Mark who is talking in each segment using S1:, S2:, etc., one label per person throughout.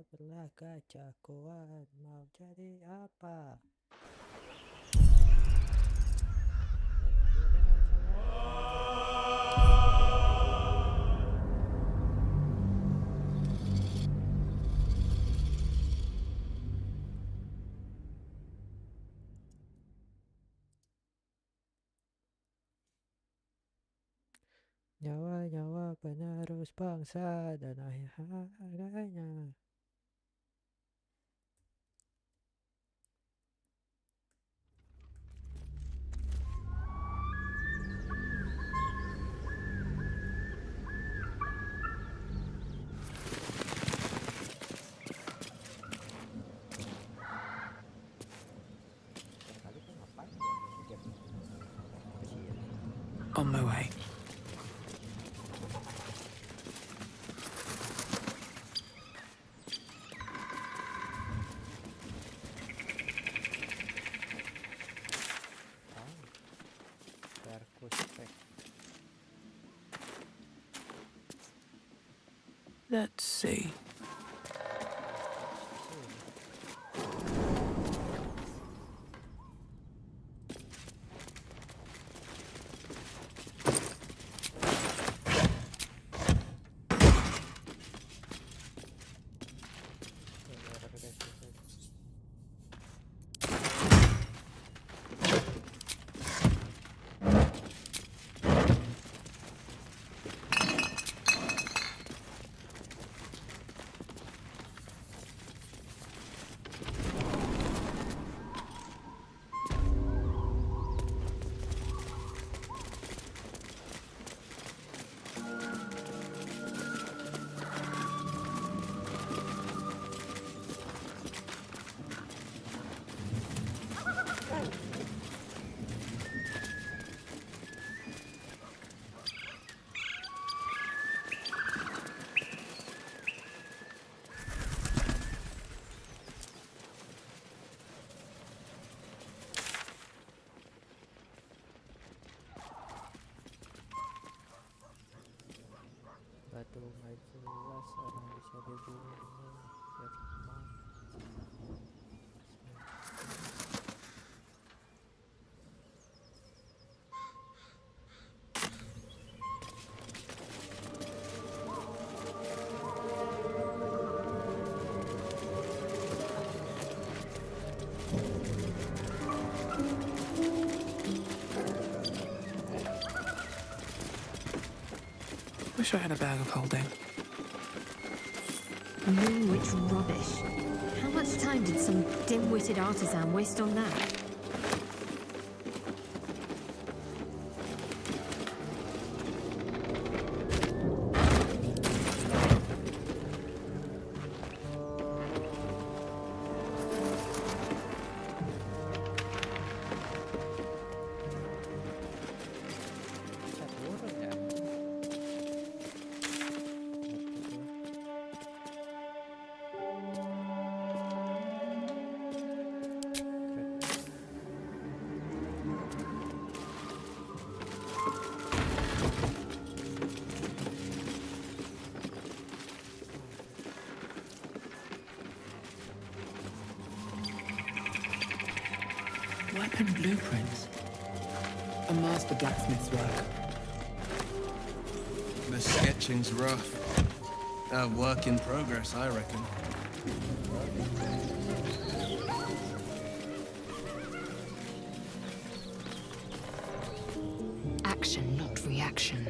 S1: Berlah kaca kuat mau jadi apa? Nyawa-nyawa penerus bangsa dan akhir harganya. Kali tuh ngapain ya main game kecil?
S2: On my way. Let's see.
S1: Batu nggak jelas orang bisa dibunuh firman.
S2: Wish I had a bag of holding.
S3: Moonwitch rubbish. How much time did some dim-witted artisan waste on that?
S2: Weapon blueprints. A master blacksmith's work.
S4: The sketching's rough. A work in progress, I reckon.
S3: Action, not reaction.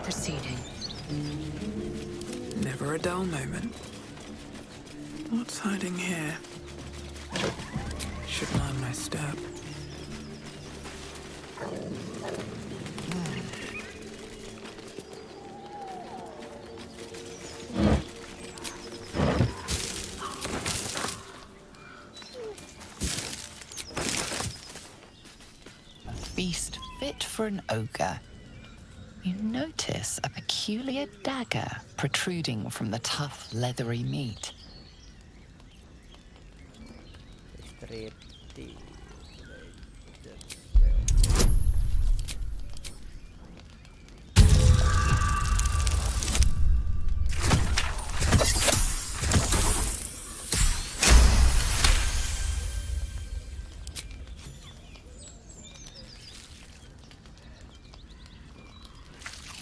S3: Proceeding.
S2: Never a dull moment. What's hiding here? Should mind my step.
S5: A feast fit for an ogre. You notice a peculiar dagger protruding from the tough, leathery meat.
S1: Pretty Legend Well.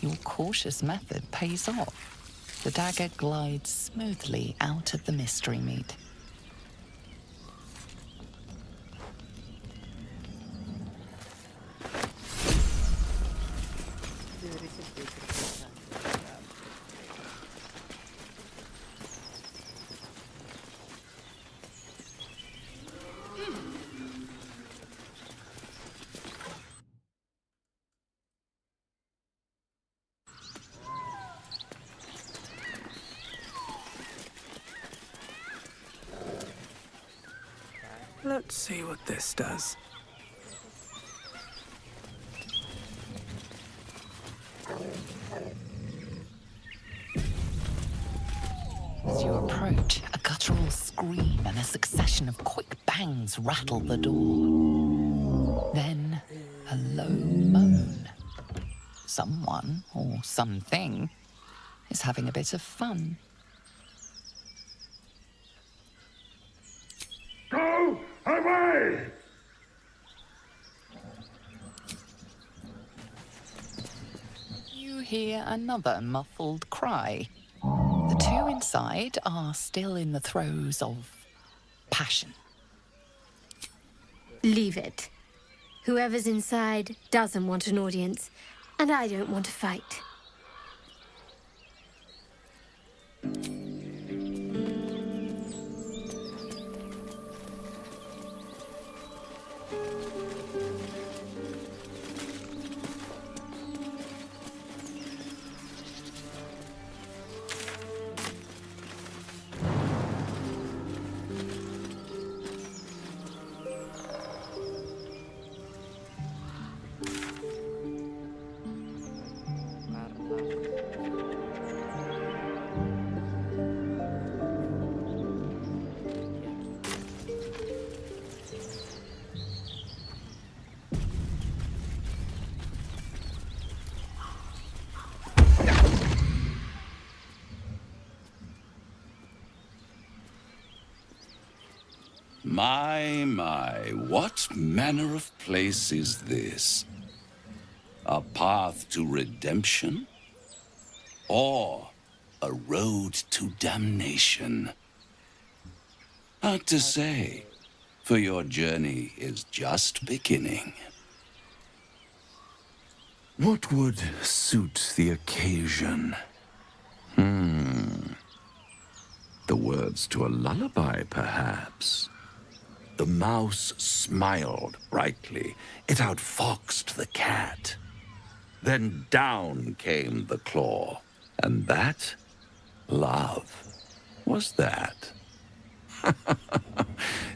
S5: Your cautious method pays off. The dagger glides smoothly out of the mystery meat.
S2: Let's see what this does.
S5: As you approach, a guttural scream and a succession of quick bangs rattle the door. Then, a low moan. Someone, or something, is having a bit of fun.
S6: Go away!
S5: You hear another muffled cry. The two inside are still in the throes of passion.
S3: Leave it. Whoever's inside doesn't want an audience, and I don't want to fight.
S6: My, what manner of place is this? A path to redemption? Or a road to damnation? Hard to say, for your journey is just beginning. What would suit the occasion? The words to a lullaby, perhaps. The mouse smiled brightly. It outfoxed the cat. Then down came the claw. And that, love, was that.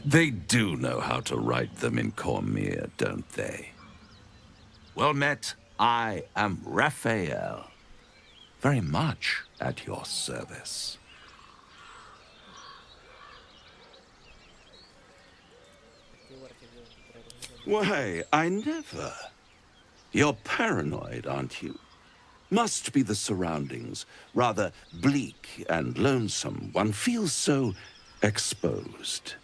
S6: They do know how to write them in Cormier, don't they? Well met, I am Raphael. Very much at your service. Why, I never. You're paranoid, aren't you? Must be the surroundings. Rather bleak and lonesome. One feels so exposed.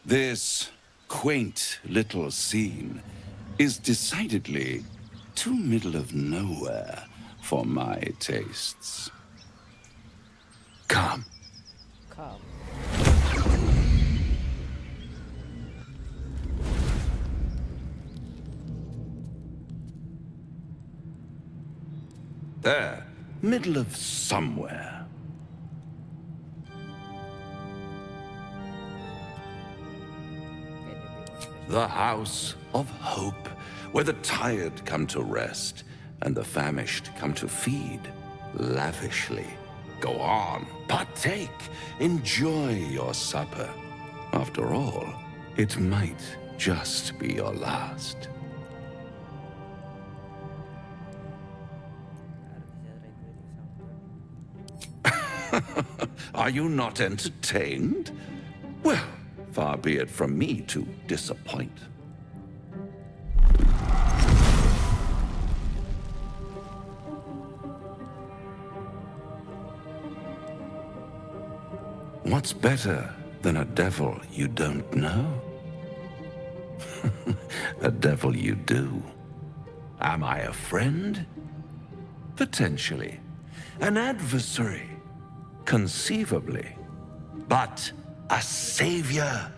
S6: This quaint little scene is decidedly too middle of nowhere for my tastes. Come.
S1: Come.
S6: There, middle of somewhere. The House of Hope, where the tired come to rest and the famished come to feed lavishly. Go on, partake, enjoy your supper. After all, it might just be your last. Are you not entertained? Well, Far be it from me to disappoint. What's better than a devil you don't know? A devil you do. Am I a friend? Potentially. An adversary? Conceivably. But a savior?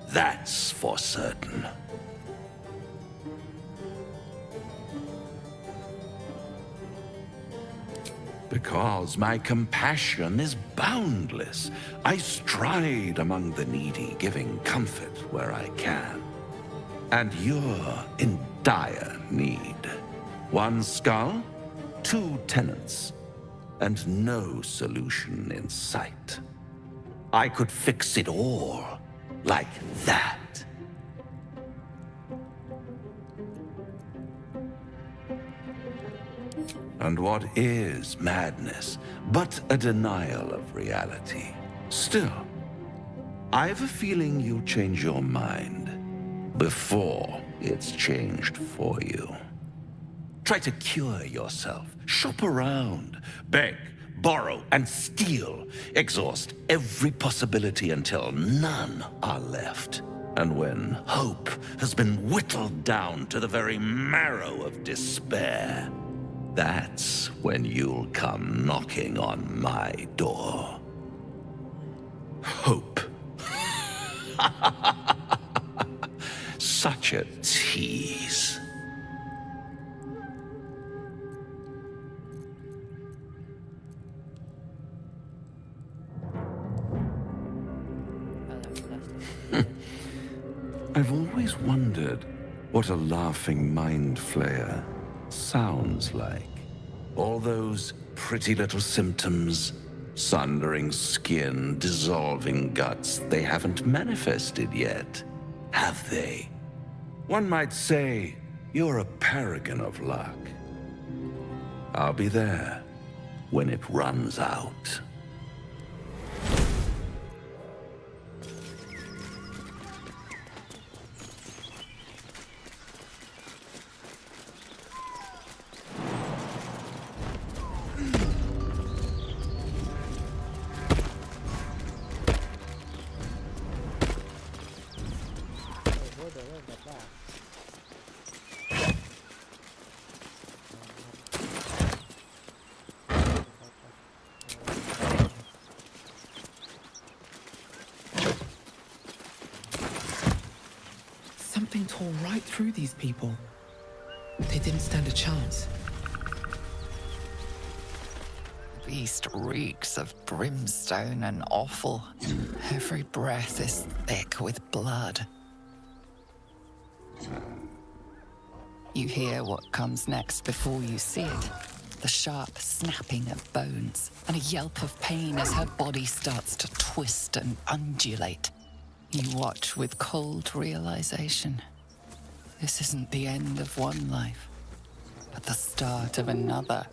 S6: That's for certain. Because my compassion is boundless. I stride among the needy, giving comfort where I can. And you're in dire need. One skull, 2 tenants, and no solution in sight. I could fix it all, like that. And what is madness but a denial of reality? Still, I've a feeling you'll change your mind before it's changed for you. Try to cure yourself, shop around, beg, borrow, and steal. Exhaust every possibility until none are left. And when hope has been whittled down to the very marrow of despair, that's when you'll come knocking on my door. Hope. Such a tease. I've always wondered what a laughing mind flayer sounds like. All those pretty little symptoms, sundering skin, dissolving guts, they haven't manifested yet, have they? One might say you're a paragon of luck. I'll be there when it runs out.
S2: Something tore right through these people. They didn't stand a chance.
S5: The beast reeks of brimstone and offal. Every breath is thick with blood. You hear what comes next before you see it. The sharp snapping of bones, and a yelp of pain as her body starts to twist and undulate. You watch with cold realization. This isn't the end of one life, but the start of another.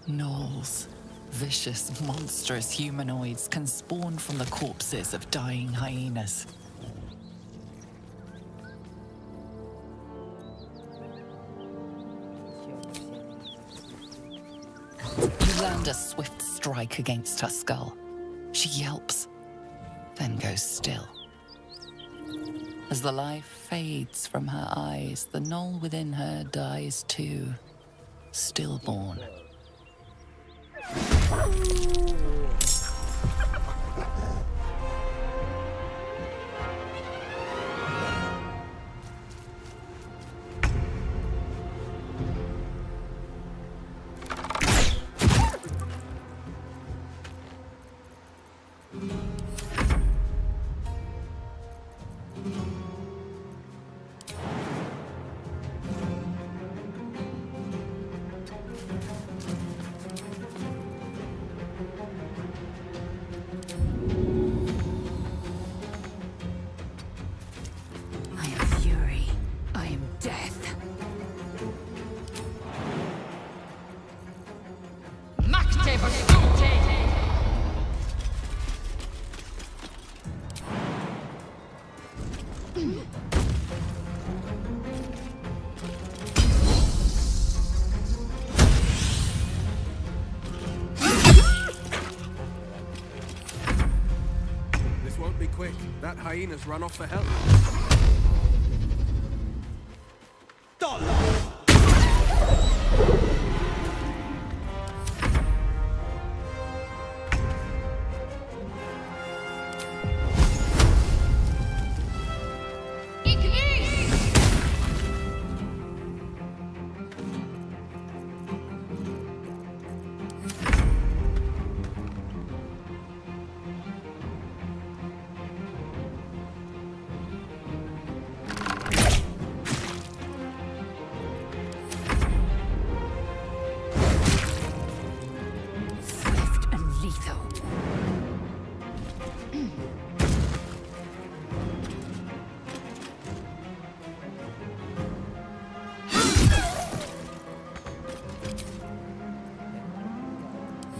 S5: Gnolls, vicious, monstrous humanoids can spawn from the corpses of dying hyenas. You land a swift strike against her skull. She yelps, then goes still. As the life fades from her eyes, the gnoll within her dies too, stillborn.
S3: I am fury. I am death.
S4: that hyena's run off for help.
S3: Swift and lethal.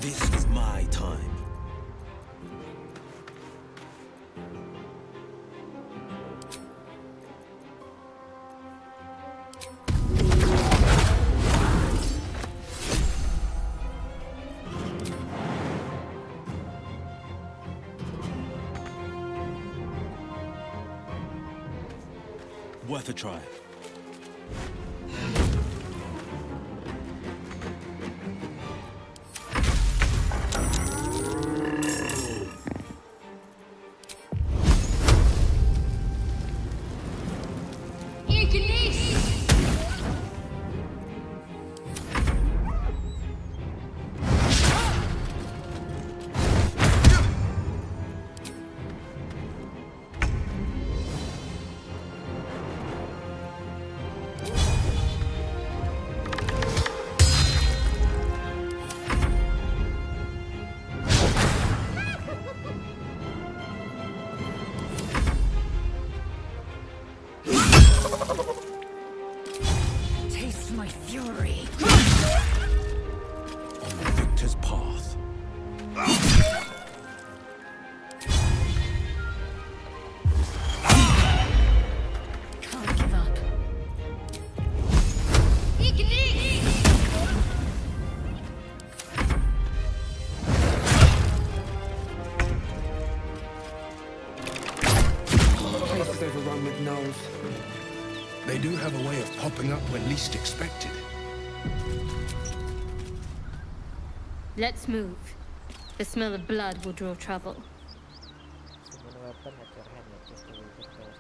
S7: This is my time. Worth a try.
S3: Taste my fury.
S7: On the victor's path.
S3: Can't give up.
S2: Place is overrun with gnolls.
S4: They do have a way of popping up when least expected.
S3: Let's move. The smell of blood will draw trouble.
S1: Summon weapon at your hand. Just to wait for the start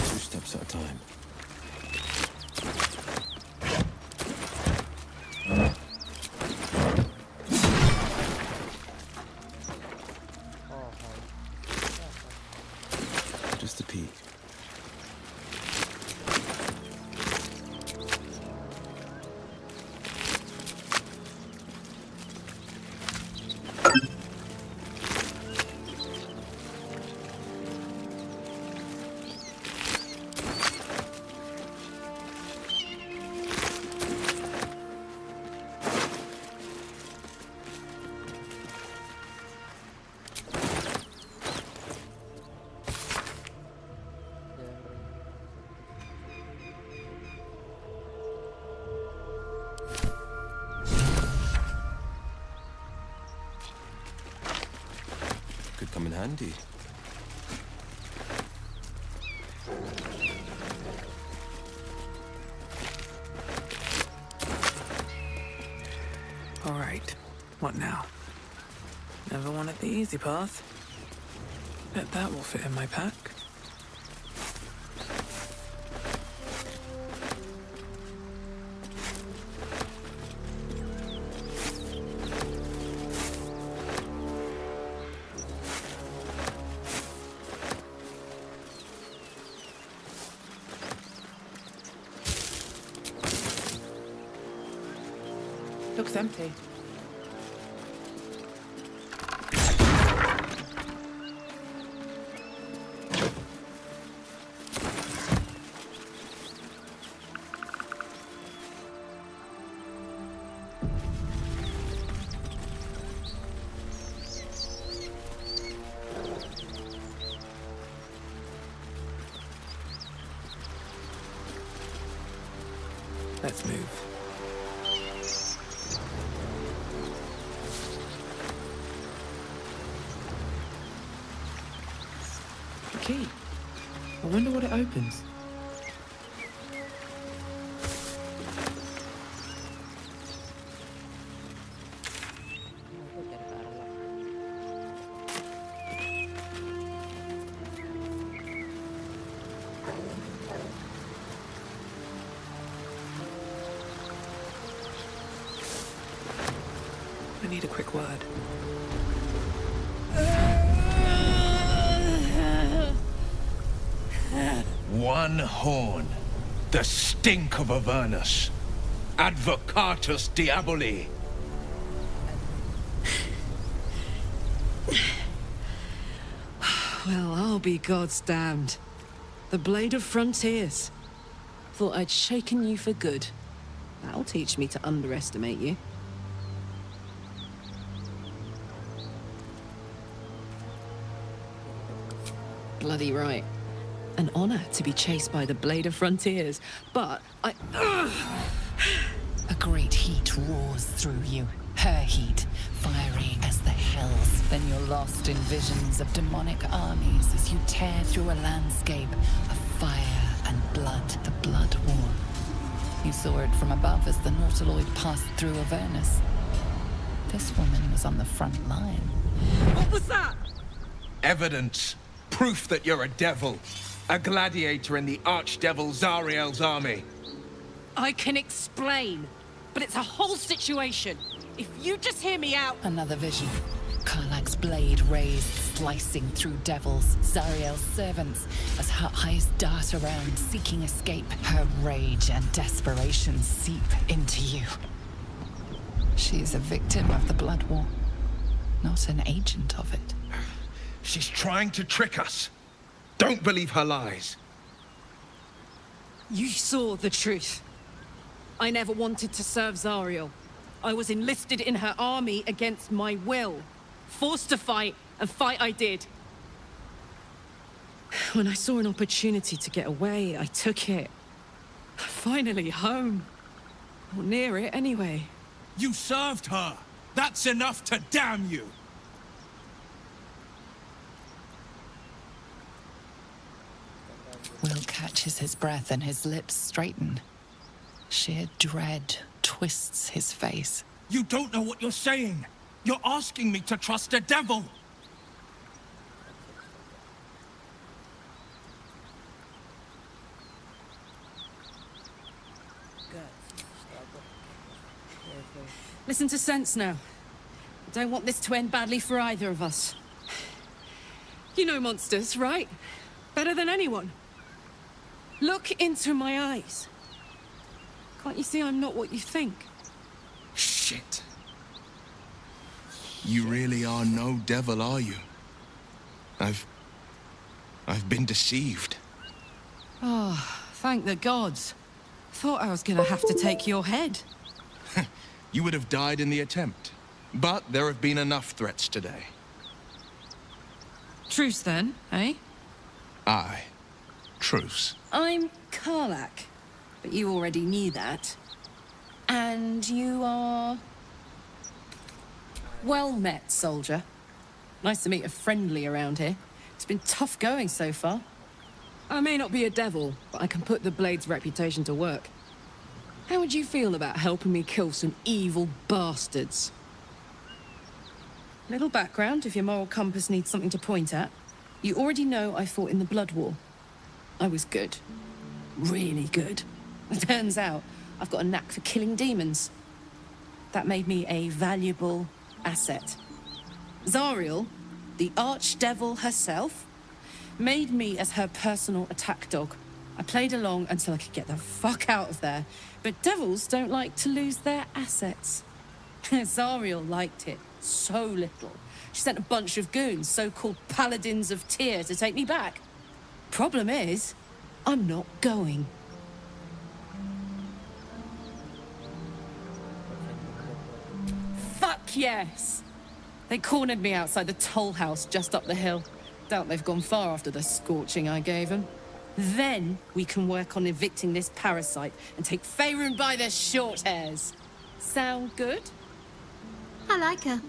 S7: Two steps at a time.
S1: Oh,
S7: Just a peek. Could come in handy.
S8: All right, what now? Never wanted the easy path. Bet that will fit in my pack. Looks empty. Let's move. A key. I wonder what it opens. I need a quick word.
S9: One horn. The stink of Avernus. Advocatus Diaboli.
S10: Well, I'll be God's damned. The Blade of Frontiers. Thought I'd shaken you for good. That'll teach me to underestimate you. Bloody right. An honor to be chased by the Blade of Frontiers, but I...
S5: A great heat roars through you. Her heat, fiery as the hells. Then you're lost in visions of demonic armies as you tear through a landscape of fire and blood. The Blood War. You saw it from above as the Nautiloid passed through Avernus. This woman was on the front line.
S10: What was that?
S9: Evidence. Proof that you're a devil. A gladiator in the archdevil Zariel's army.
S10: I can explain, but it's a whole situation. If you just hear me out...
S5: Another vision. Karlach's blade raised, slicing through devils, Zariel's servants, as her eyes dart around, seeking escape. Her rage and desperation seep into you. She is a victim of the Blood War, not an agent of it.
S9: She's trying to trick us. Don't believe her lies.
S10: You saw the truth. I never wanted to serve Zariel. I was enlisted in her army against my will. Forced to fight, and fight I did. When I saw an opportunity to get away, I took it. Finally home. Or near it, anyway.
S9: You served her. That's enough to damn you.
S5: Will catches his breath and his lips straighten. Sheer dread twists his face.
S9: You don't know what you're saying. You're asking me to trust a devil.
S10: Listen to sense now. I don't want this to end badly for either of us. You know monsters, right? Better than anyone. Look into my eyes. Can't you see I'm not what you think?
S9: Shit. You really are no devil, are you? I've been deceived.
S10: Oh, thank the gods. Thought I was gonna have to take your head.
S9: You would have died in the attempt. But there have been enough threats today.
S10: Truce then, eh?
S9: Aye. Truce.
S10: I'm Karlach, but you already knew that. And you are... Well met, soldier. Nice to meet a friendly around here. It's been tough going so far. I may not be a devil, but I can put the Blade's reputation to work. How would you feel about helping me kill some evil bastards? Little background, if your moral compass needs something to point at. You already know I fought in the Blood War. I was good. Really good. It turns out I've got a knack for killing demons. That made me a valuable asset. Zariel, the archdevil herself, made me as her personal attack dog. I played along until I could get the fuck out of there. But devils don't like to lose their assets. Zariel liked it so little. She sent a bunch of goons, so-called paladins of Tyr, to take me back. Problem is, I'm not going. Fuck yes! They cornered me outside the toll house just up the hill. Doubt they've gone far after the scorching I gave them. Then we can work on evicting this parasite and take Faerun by the short hairs. Sound good?
S3: I like her.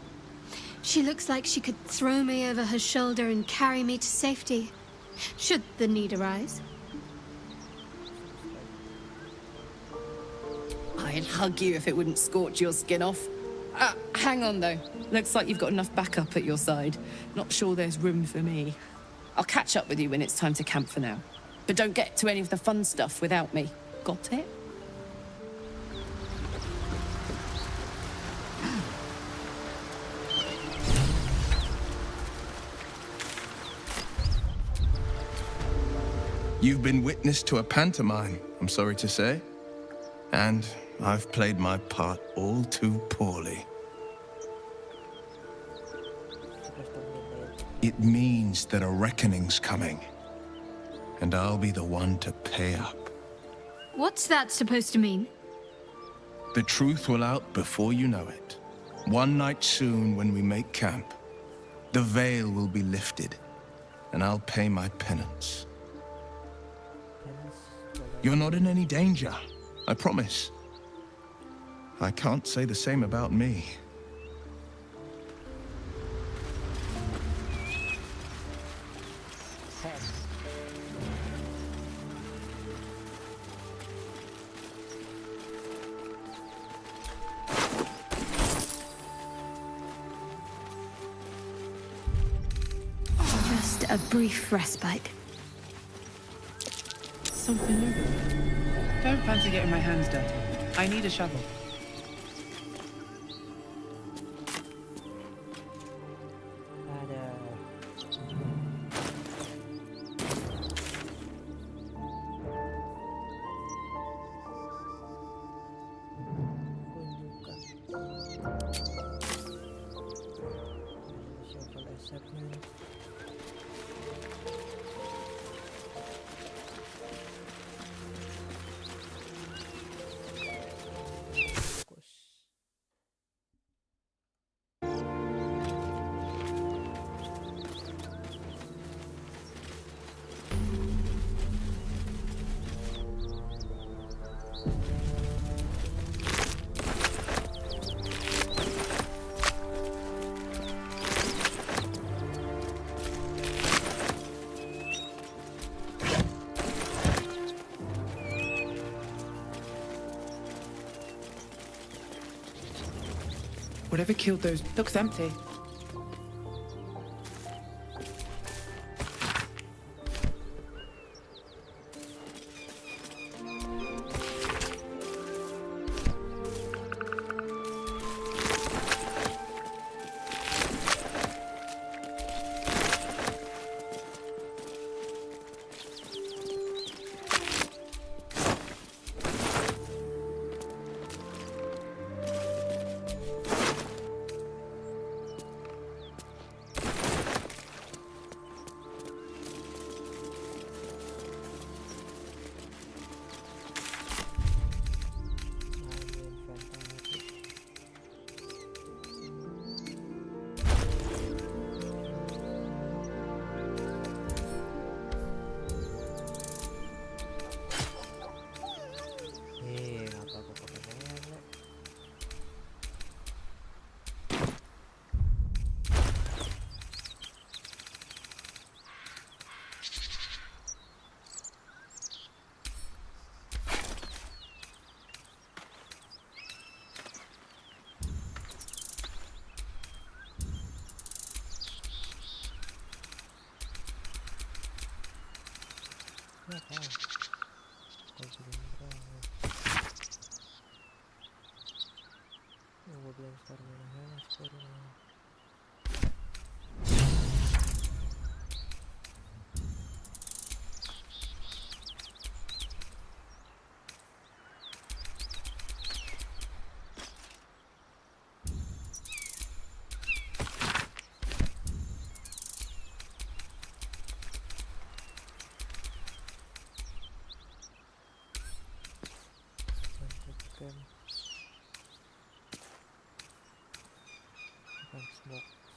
S3: She looks like she could throw me over her shoulder and carry me to safety, should the need arise.
S10: I'd hug you if it wouldn't scorch your skin off. Hang on, though. Looks like you've got enough backup at your side. Not sure there's room for me. I'll catch up with you when it's time to camp for now. But don't get to any of the fun stuff without me. Got it?
S9: You've been witness to a pantomime, I'm sorry to say. And I've played my part all too poorly. It means that a reckoning's coming. And I'll be the one to pay up.
S3: What's that supposed to mean?
S9: The truth will out before you know it. One night soon, when we make camp, the veil will be lifted, and I'll pay my penance. You're not in any danger, I promise. I can't say the same about me.
S3: Just a brief respite.
S8: Something new. Don't fancy getting my hands dirty. I need a shovel. Whatever killed those looks empty.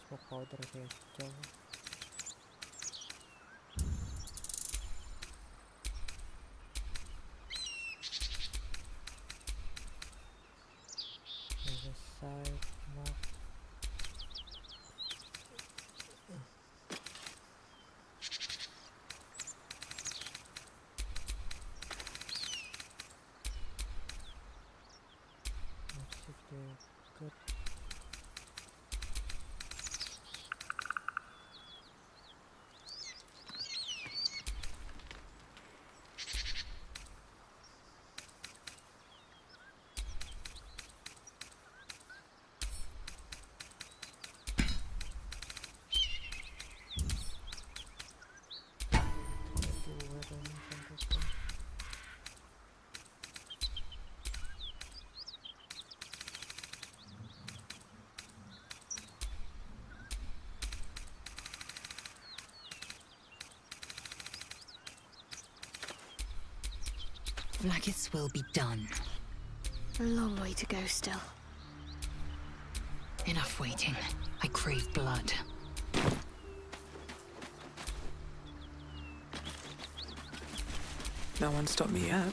S1: Smoke powder kayak jauh. side mark. Let's see if they're good.
S5: Blackets will be done.
S3: A long way to go still.
S5: Enough waiting. I crave blood.
S8: No one stopped me yet.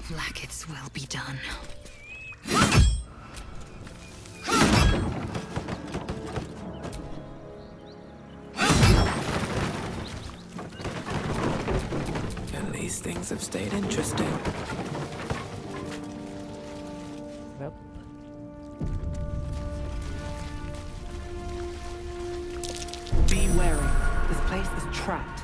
S5: Blackets will be done.
S8: At least things have stayed interesting.
S1: Well,
S11: Be wary. This place is trapped.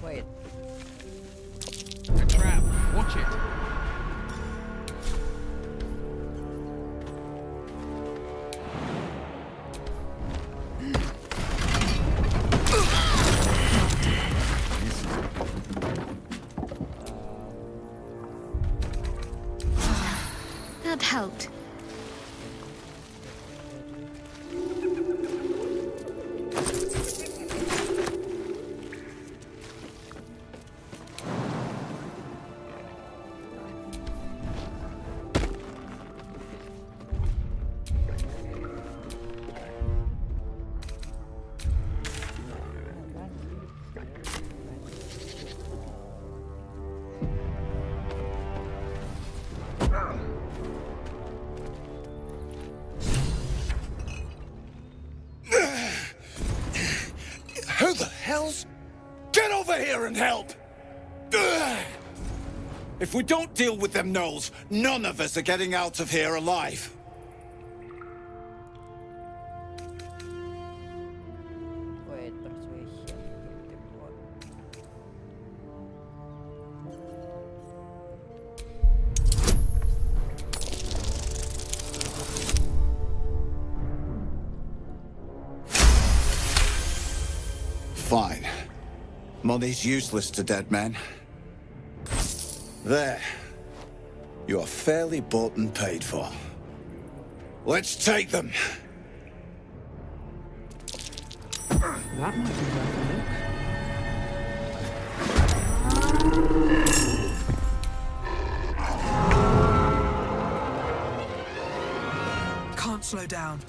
S1: wait.
S4: A trap. Watch it.
S3: That helped.
S6: Who the hell's... Get over here and help! Ugh! If we don't deal with them gnolls, none of us are getting out of here alive.
S1: Wait, persuasion. What?
S6: Fine. Money's useless to dead men. There. You are fairly bought and paid for. Let's take them.
S8: That might be worth a look. Can't slow down.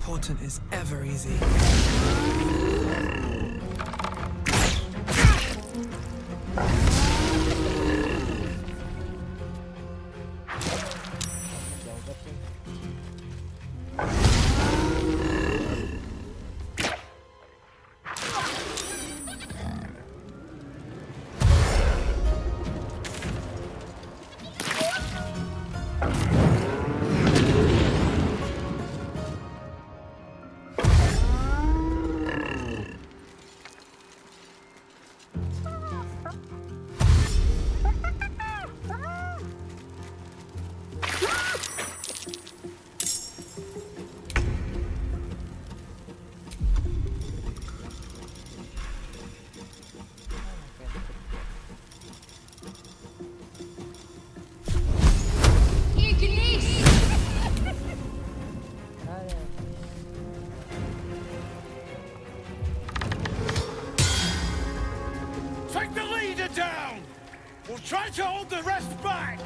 S8: important is ever easy.
S9: Take the leader down! We'll try to hold the rest back!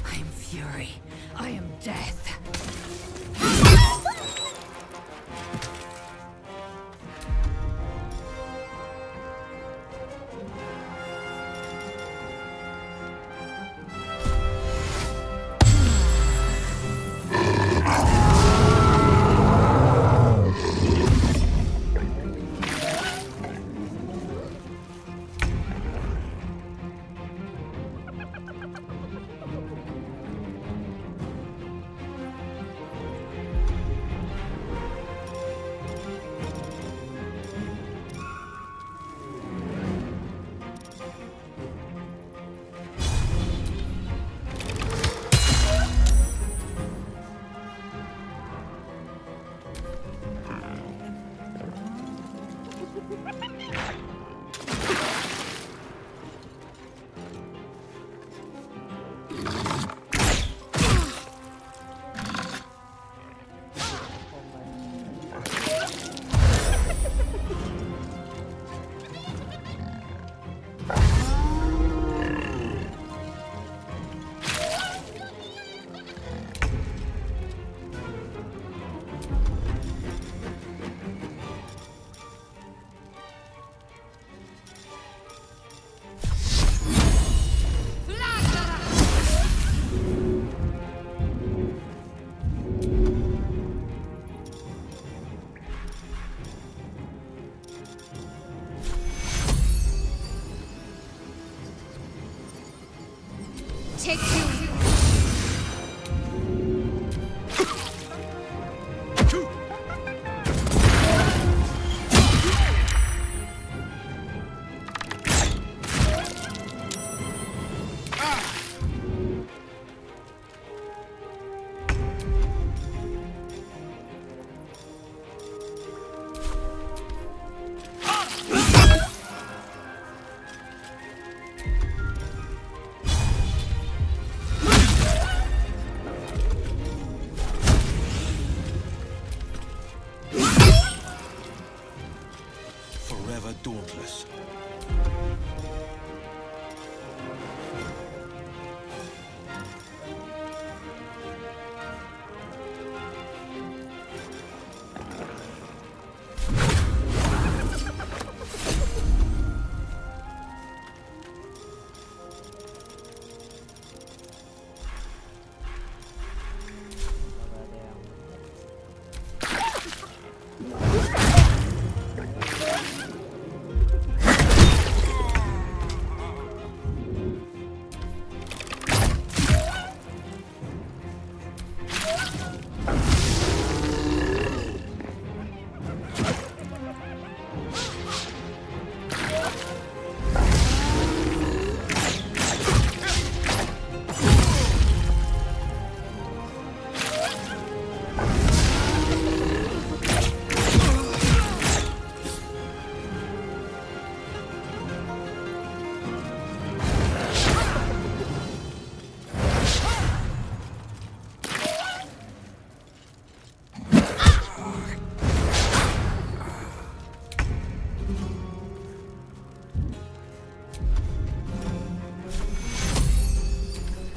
S12: I am fury. I am death.
S3: Take two.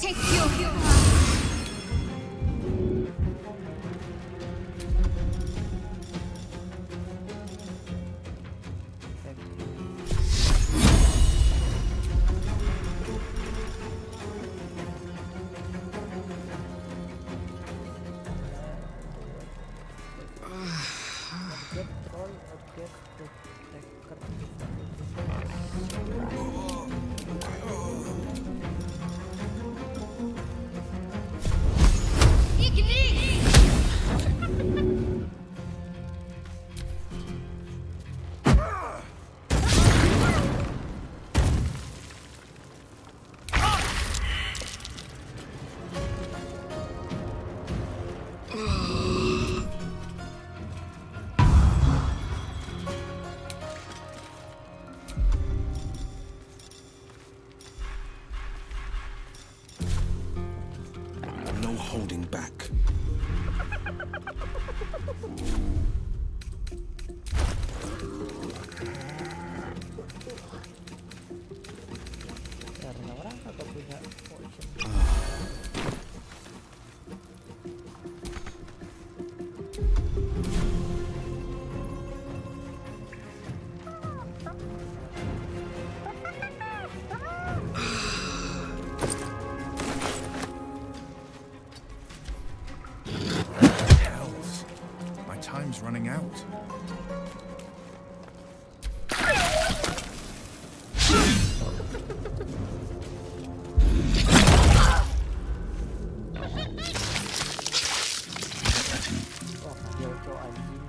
S3: Take your
S7: No holding back.
S1: Karena orang atau punya poison.
S9: Hells. My time's running out.
S1: Wah, dia cowok anjing.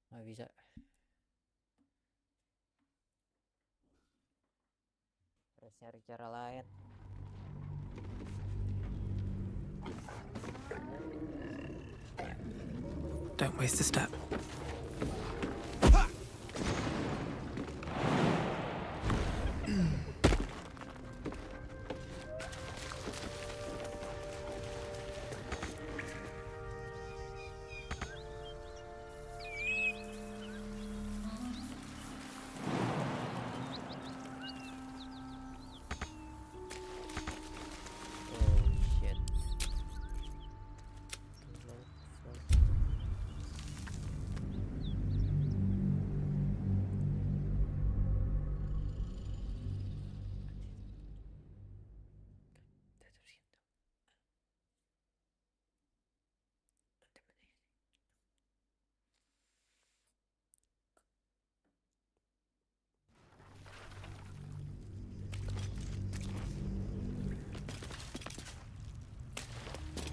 S1: Nggak bisa. Harus cari cara lain.
S8: Don't waste a step.
S1: Oh shit.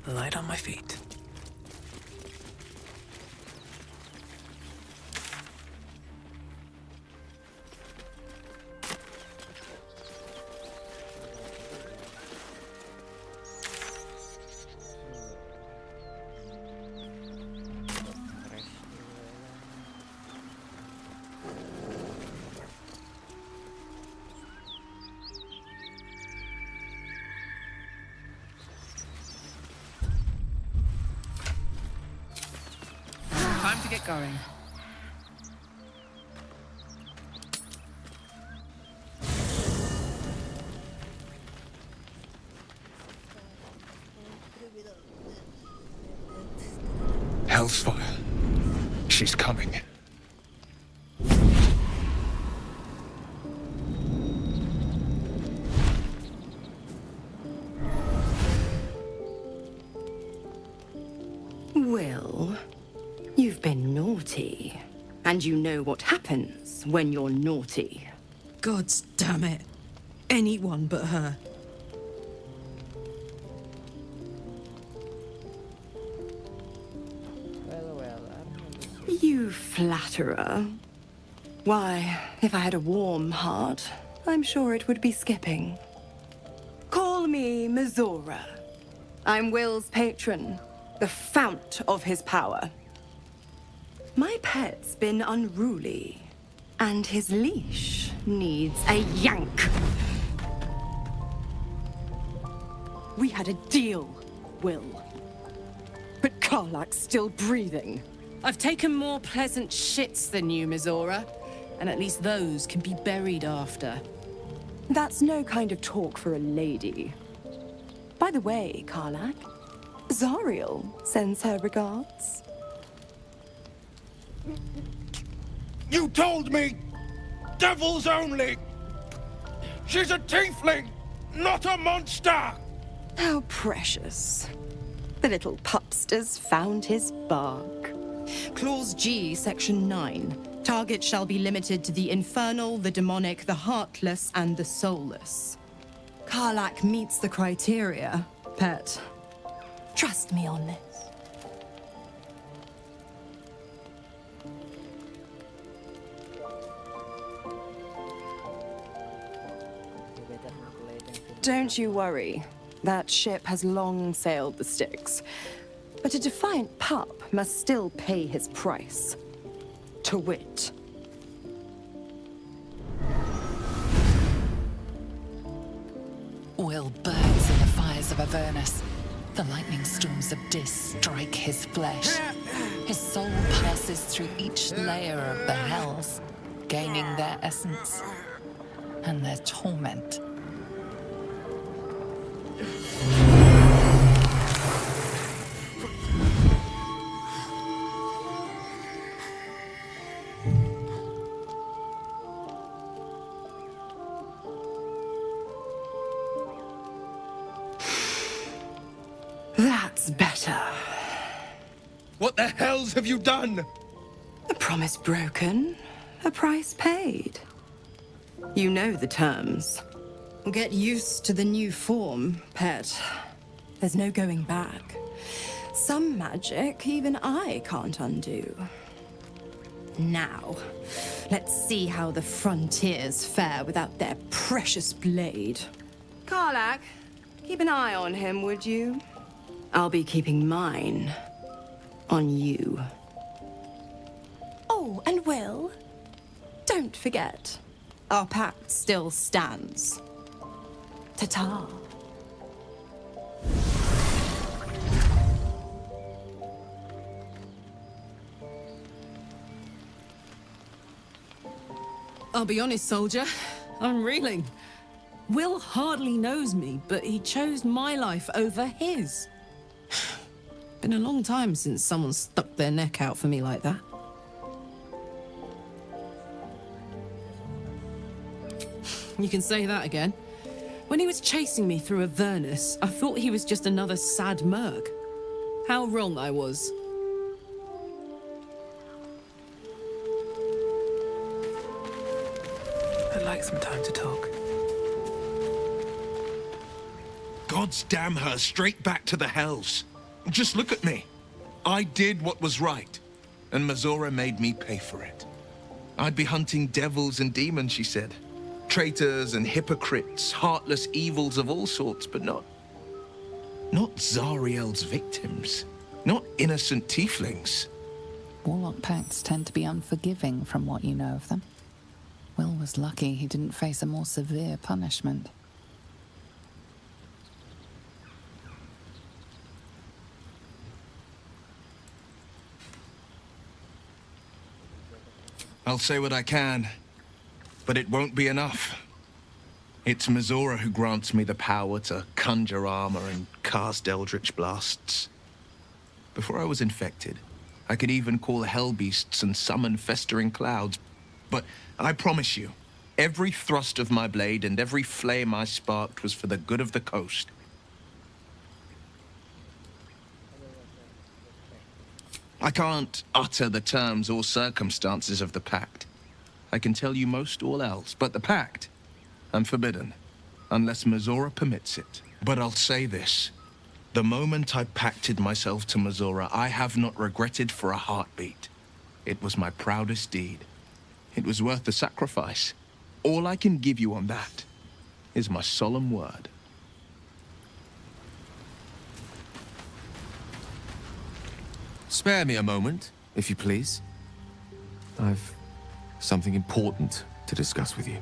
S8: Light on my feet. Time to get going.
S9: Hellsfire. She's coming.
S12: Well, you've been naughty. And you know what happens when you're naughty.
S10: Gods damn it. Anyone but her.
S1: Well,
S12: You flatterer. Why, if I had a warm heart, I'm sure it would be skipping. Call me Mizora. I'm Will's patron, the fount of his power. My pet's been unruly, and his leash needs a yank. We had a deal, Will. But Karlak's still breathing.
S10: I've taken more pleasant shits than you, Mizora. And at least those can be buried after.
S12: That's no kind of talk for a lady. By the way, Karlak, Zariel sends her regards.
S9: You told me! Devils only! She's a tiefling, not a monster!
S12: How precious. The little pupster's found his bark. Clause G, Section 9. Target shall be limited to the infernal, the demonic, the heartless, and the soulless. Karlak meets the criteria, pet. Trust me on this. Don't you worry. That ship has long sailed the Styx. But a defiant pup must still pay his price. To wit.
S5: Will burns in the fires of Avernus. The lightning storms of Dis strike his flesh. His soul passes through each layer of the hells, gaining their essence and their torment.
S12: That's better.
S9: What the hells have you done?
S12: A promise broken, a price paid. You know the terms. Get used to the new form, pet. There's no going back. Some magic even I can't undo. Now, let's see how the frontiers fare without their precious blade. Karlak, keep an eye on him, would you? I'll be keeping mine on you. Oh, and Will, don't forget, our pact still stands. Ta-ta.
S10: I'll be honest, soldier. I'm reeling. Will hardly knows me, but he chose my life over his. Been a long time since someone stuck their neck out for me like that. You can say that again. When he was chasing me through Avernus, I thought he was just another sad merc. How wrong I was.
S8: I'd like some time to talk.
S9: God's damn her, straight back to the hells. Just look at me. I did what was right, and Mizora made me pay for it. I'd be hunting devils and demons, she said. Traitors and hypocrites, heartless evils of all sorts, but not Zariel's victims. Not innocent tieflings.
S5: Warlock pacts tend to be unforgiving from what you know of them. Will was lucky he didn't face a more severe punishment.
S9: I'll say what I can, but it won't be enough. It's Mizora who grants me the power to conjure armor and cast eldritch blasts. Before I was infected, I could even call hell beasts and summon festering clouds. But I promise you, every thrust of my blade and every flame I sparked was for the good of the coast. I can't utter the terms or circumstances of the pact. I can tell you most all else, but the pact, I'm forbidden, unless Mizora permits it. But I'll say this. The moment I pacted myself to Mizora, I have not regretted for a heartbeat. It was my proudest deed. It was worth the sacrifice. All I can give you on that is my solemn word.
S13: Spare me a moment, if you please. I've something important to discuss with you.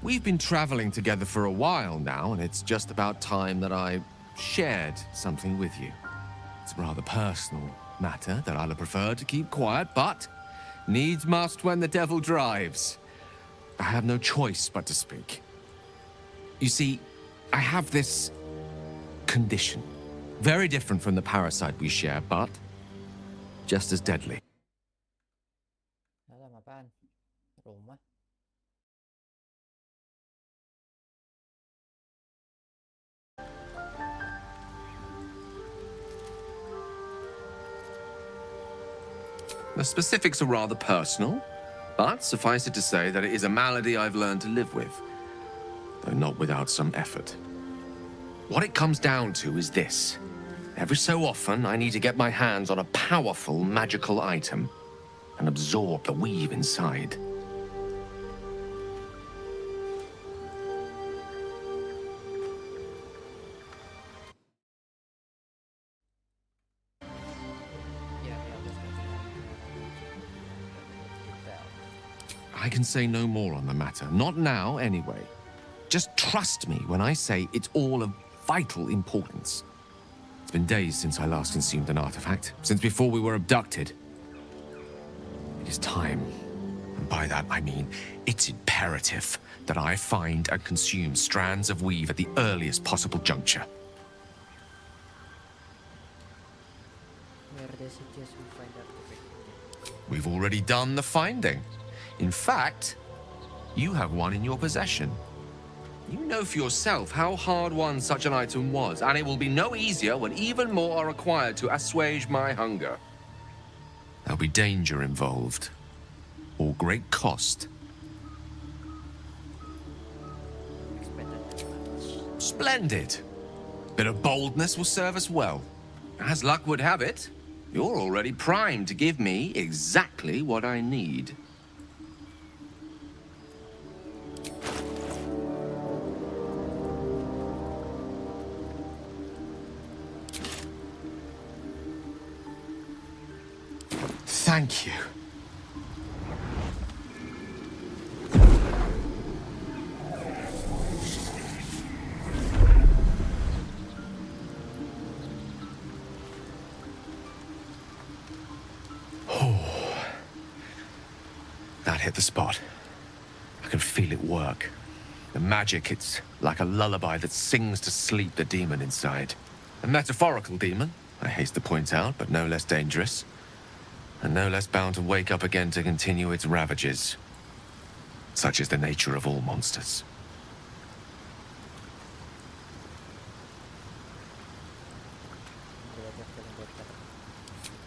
S13: We've been traveling together for a while now, and it's just about time that I shared something with you. It's a rather personal matter that I'd have preferred to keep quiet, but needs must when the devil drives. I have no choice but to speak. You see, I have this condition. Very different from the parasite we share, but just as deadly.
S1: Alam apaan? Rumah.
S13: The specifics are rather personal, but suffice it to say that it is a malady I've learned to live with, though not without some effort. What it comes down to is this. Every so often, I need to get my hands on a powerful magical item and absorb the weave inside. I can say no more on the matter. Not now, anyway. Just trust me when I say it's all of vital importance. It's been days since I last consumed an artifact, since before we were abducted. It is time, and by that I mean it's imperative that I find and consume strands of weave at the earliest possible juncture.
S1: Where does it just we find artifact?
S13: We've already done the finding. In fact, you have one in your possession. You know for yourself how hard-won such an item was, and it will be no easier when even more are required to assuage my hunger. There'll be danger involved, or great cost. Splendid. Bit of boldness will serve us well. As luck would have it, you're already primed to give me exactly what I need. Thank you. Oh, that hit the spot. I can feel it work. The magic, it's like a lullaby that sings to sleep the demon inside. A metaphorical demon, I haste to point out, but no less dangerous. And no less bound to wake up again to continue its ravages. Such is the nature of all monsters.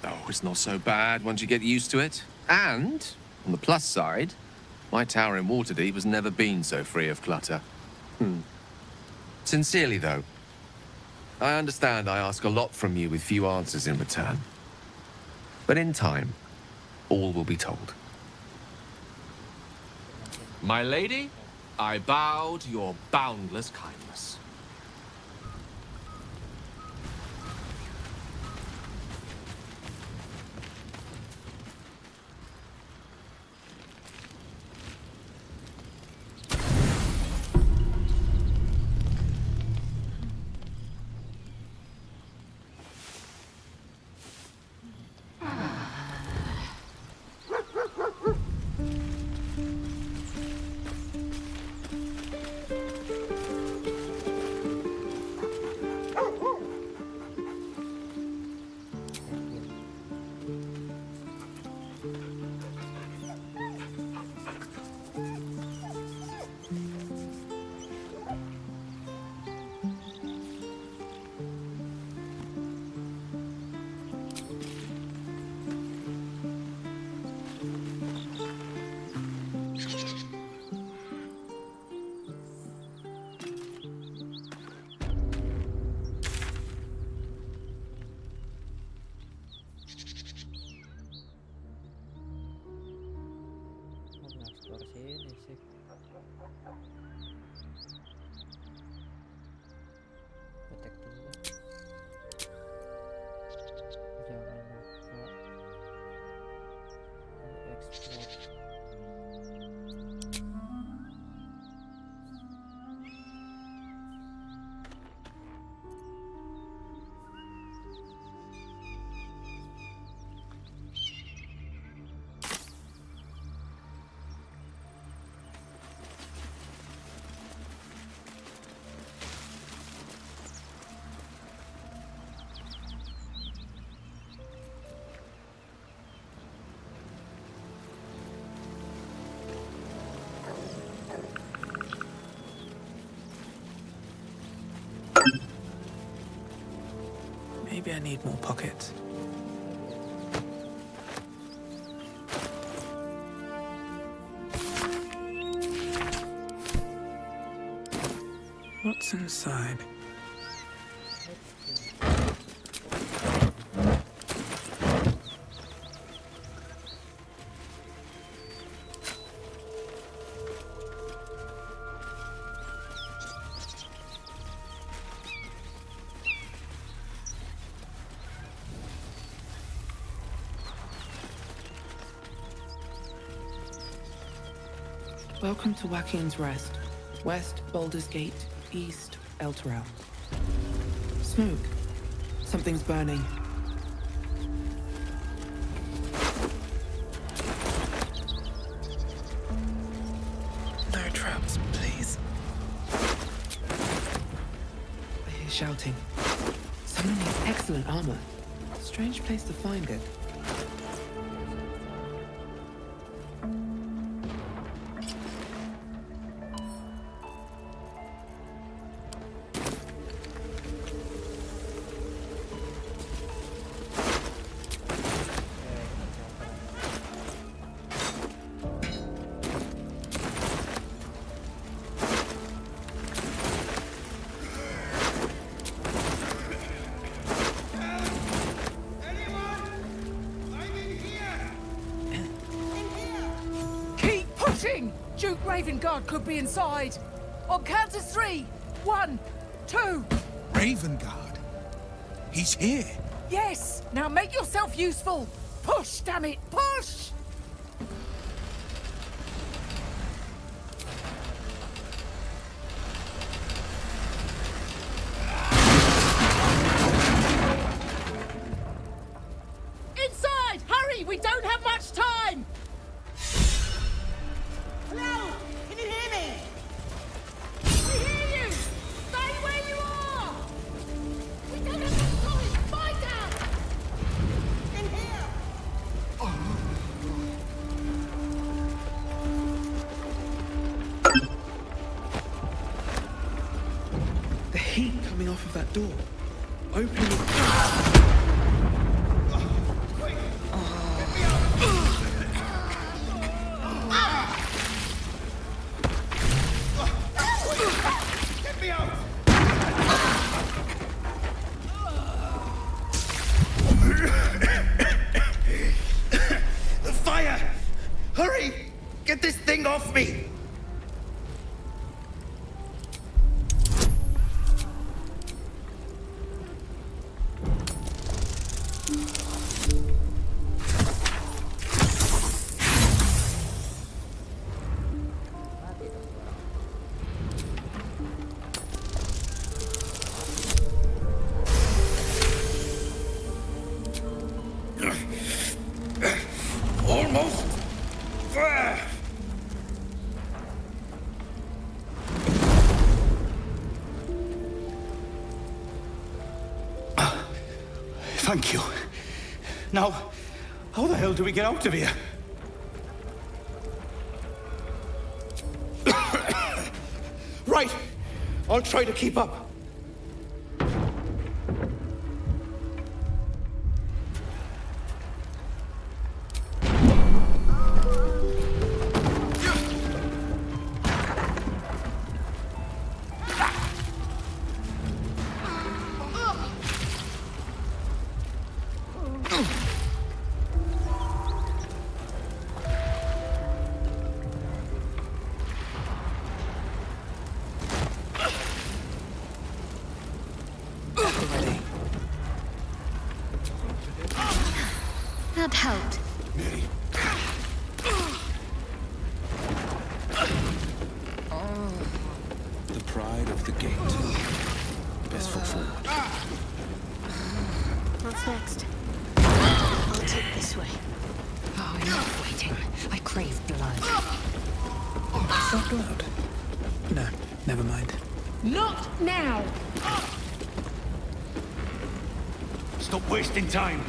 S13: Oh, it's not so bad once you get used to it. And, on the plus side, my tower in Waterdeep has never been so free of clutter. Sincerely, though, I understand I ask a lot from you with few answers in return. But in time, all will be told. My lady, I bow to your boundless kindness.
S8: need more pockets. What's inside? Welcome to Wakian's Rest. West, Baldur's Gate. East, Elturel. Smoke. Something's burning. No traps, please. I hear shouting. Someone needs excellent armor. Strange place to find it.
S14: Duke Ravengard could be inside. On count of 3. 1, 2.
S9: Ravengard? He's here.
S14: Yes. Now make yourself useful. Push, damn it, push! Inside! Hurry! We don't have much time! Hello? Can you hear me? We hear you! Stay where you are! We don't have much time! Find out! In here!
S8: The heat coming off of that door. Opening it.
S9: The fire! Hurry! Get this thing off me! Almost there. Thank you. Now, how the hell do we get out of here? Right. I'll try to keep up.
S3: That helped.
S9: Mary.
S7: The pride of the gate. Best foot forward.
S3: What's next?
S15: I'll take this way.
S5: Oh, enough waiting. I crave blood.
S8: Is that blood? No, never mind.
S14: Not now!
S9: Stop wasting time.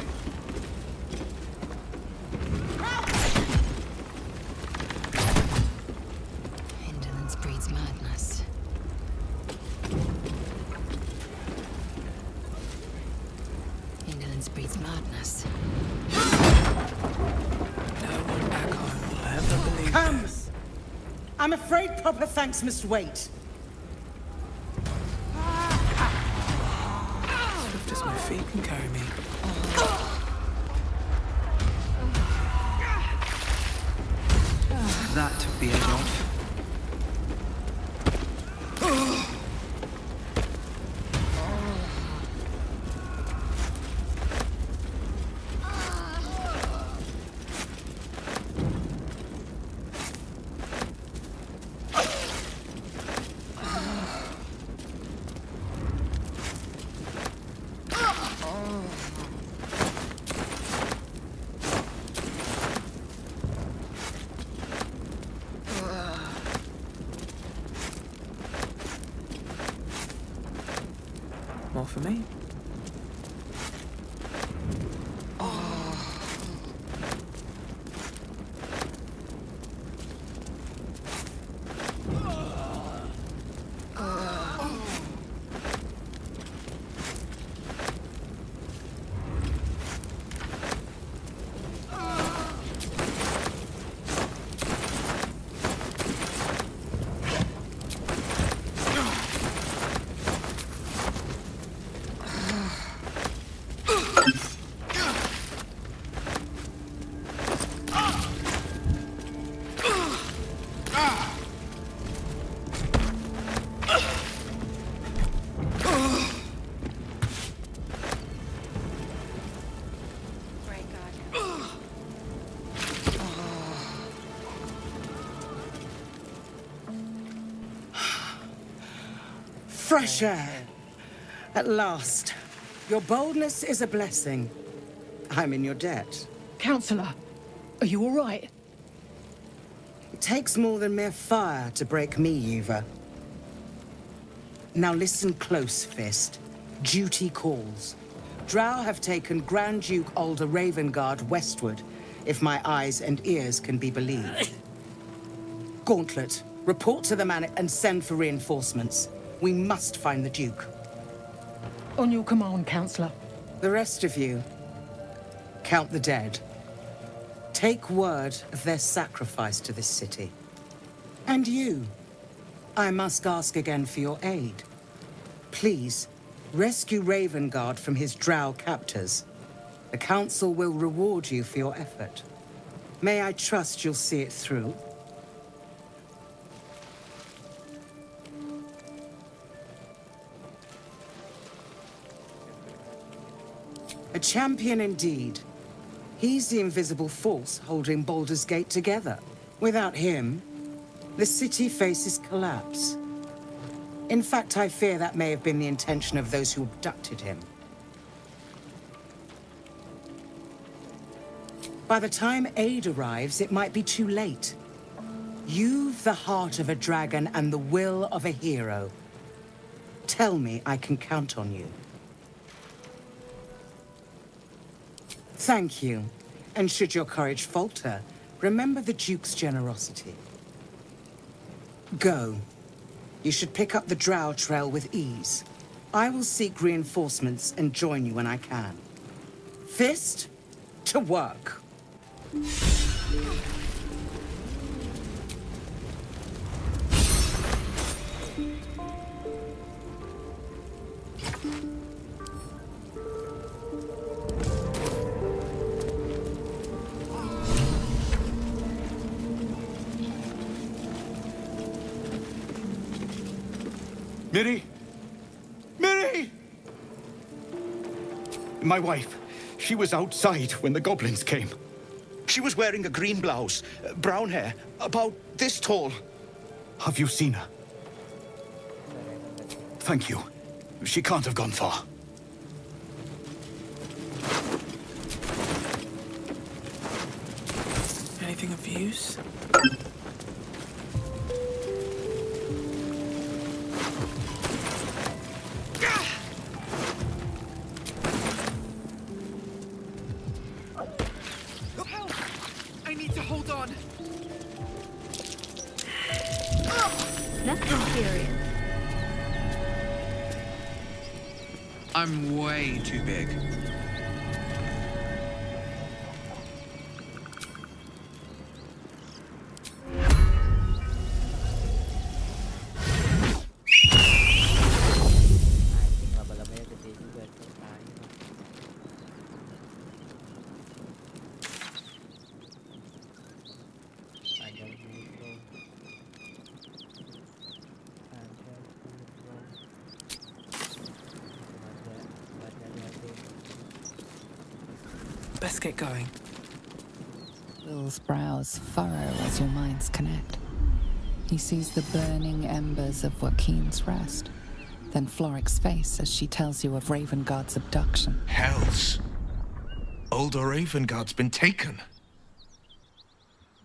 S5: Indolence breeds madness.
S15: madness.
S8: No one back home will ever believe
S11: Come!
S8: this.
S11: I'm afraid proper thanks must wait.
S8: Swift as my feet can carry me.
S16: That took the edge off.
S8: More for me?
S11: Fresh air. At last. Your boldness is a blessing. I'm in your debt.
S14: Counselor, are you all right?
S11: It takes more than mere fire to break me, Yuva. Now listen close, Fist. Duty calls. Drow have taken Grand Duke Alder Ravengard westward, if my eyes and ears can be believed. Gauntlet, report to the man and send for reinforcements. We must find the Duke.
S14: On your command, Counselor.
S11: The rest of you, count the dead. Take word of their sacrifice to this city. And you, I must ask again for your aid. Please, rescue Ravengard from his drow captors. The Council will reward you for your effort. May I trust you'll see it through? A champion indeed. He's the invisible force holding Baldur's Gate together. Without him, the city faces collapse. In fact, I fear that may have been the intention of those who abducted him. By the time aid arrives, it might be too late. You've the heart of a dragon and the will of a hero. Tell me I can count on you. Thank you. And should your courage falter, remember the Duke's generosity. Go. You should pick up the Drow trail with ease. I will seek reinforcements and join you when I can. Fist, to work.
S9: Miri! Miri! My wife, she was outside when the goblins came. She was wearing a green blouse, brown hair, about this tall. Have you seen her? Thank you. She can't have gone far.
S8: Anything of use?
S14: I need to hold on.
S3: Nothing serious.
S16: I'm way too big.
S8: Best get going.
S5: Will's brows furrow as your minds connect. He sees the burning embers of Joaquin's rest, then Floric's face as she tells you of Ravengard's abduction.
S9: Hells! Older Ravengard's been taken.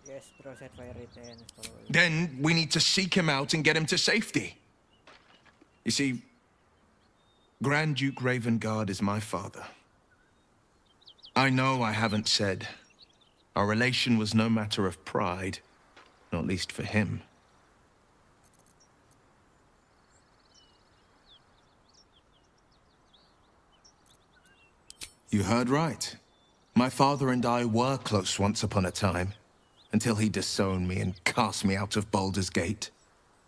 S1: Yes, bro, set fire it and install.
S9: Then we need to seek him out and get him to safety. You see, Grand Duke Ravengard is my father. I know I haven't said. Our relation was no matter of pride, not least for him. You heard right. My father and I were close once upon a time, until he disowned me and cast me out of Baldur's Gate.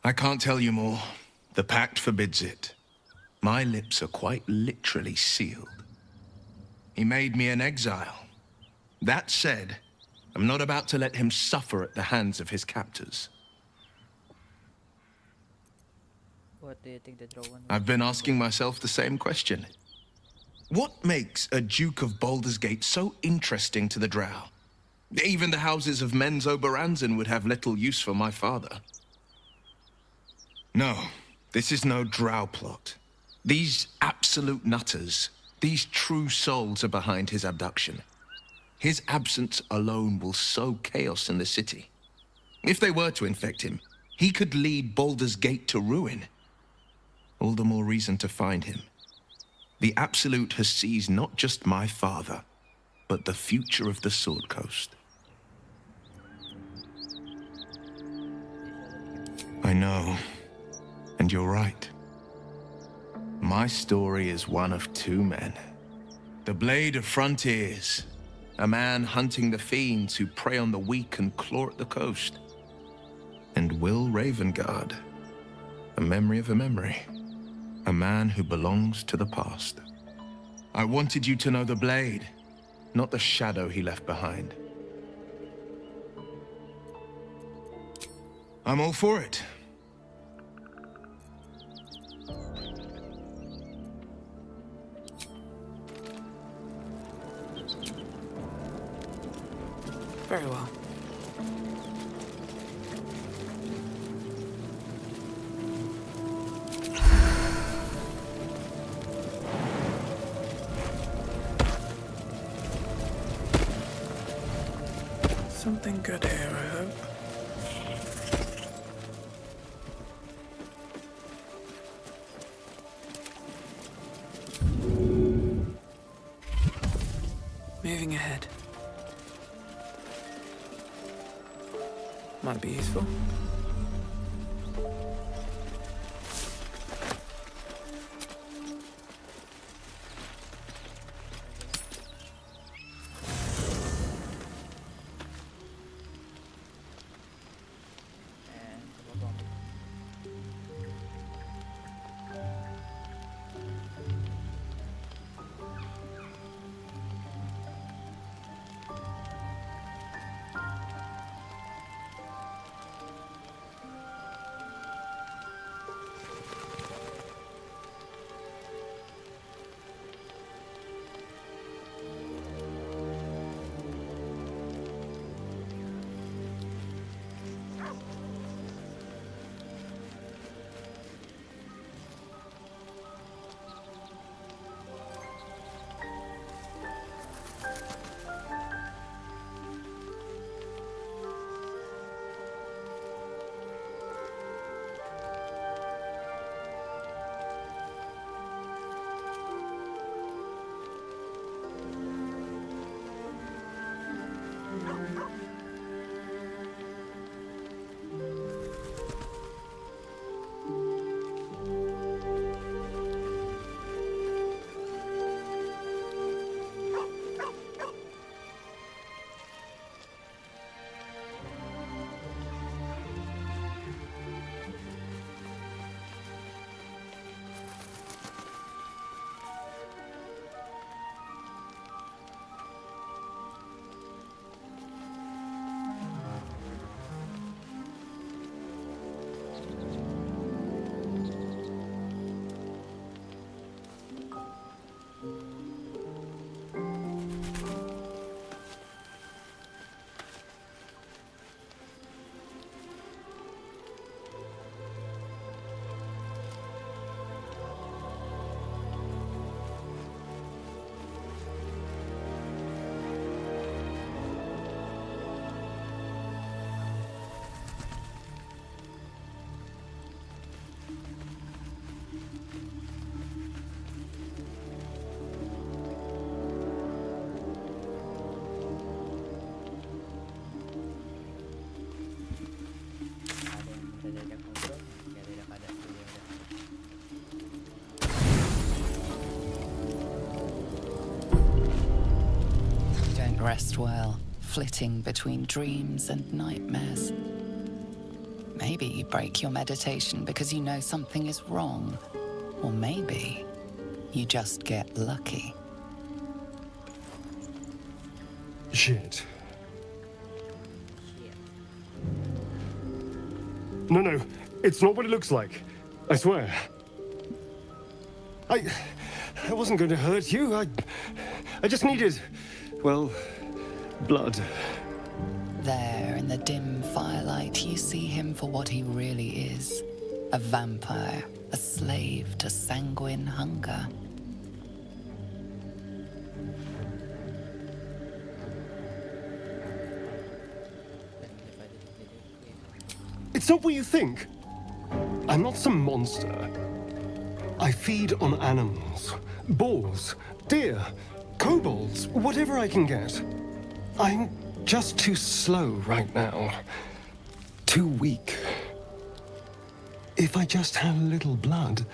S9: I can't tell you more. The pact forbids it. My lips are quite literally sealed. He made me an exile. That said, I'm not about to let him suffer at the hands of his captors.
S1: What do you think the drone?
S9: I've been asking myself the same question. What makes a Duke of Baldur's Gate so interesting to the Drow? Even the houses of Men's Oberanzen would have little use for my father. No, this is no Drow plot. These absolute nutters, these true souls are behind his abduction. His absence alone will sow chaos in the city. If they were to infect him, he could lead Baldur's Gate to ruin. All the more reason to find him. The Absolute has seized not just my father, but the future of the Sword Coast. I know, and you're right. My story is one of two men. The Blade of Frontiers, a man hunting the fiends who prey on the weak and claw at the coast. And Will Ravengard, a memory of a memory. A man who belongs to the past. I wanted you to know the Blade, not the shadow he left behind. I'm all for it.
S8: Very well. Something good here, I hope. Moving ahead. Might be useful.
S5: rest well, flitting between dreams and nightmares. Maybe you break your meditation because you know something is wrong. Or maybe you just get lucky.
S16: Shit. No, it's not what it looks like. I swear. I wasn't going to hurt you. I just needed, well, blood.
S5: There, in the dim firelight, you see him for what he really is. A vampire, a slave to sanguine hunger.
S16: It's not what you think. I'm not some monster. I feed on animals. Boars, deer, kobolds, whatever I can get. I'm just too slow right now. Too weak. If I just had a little blood,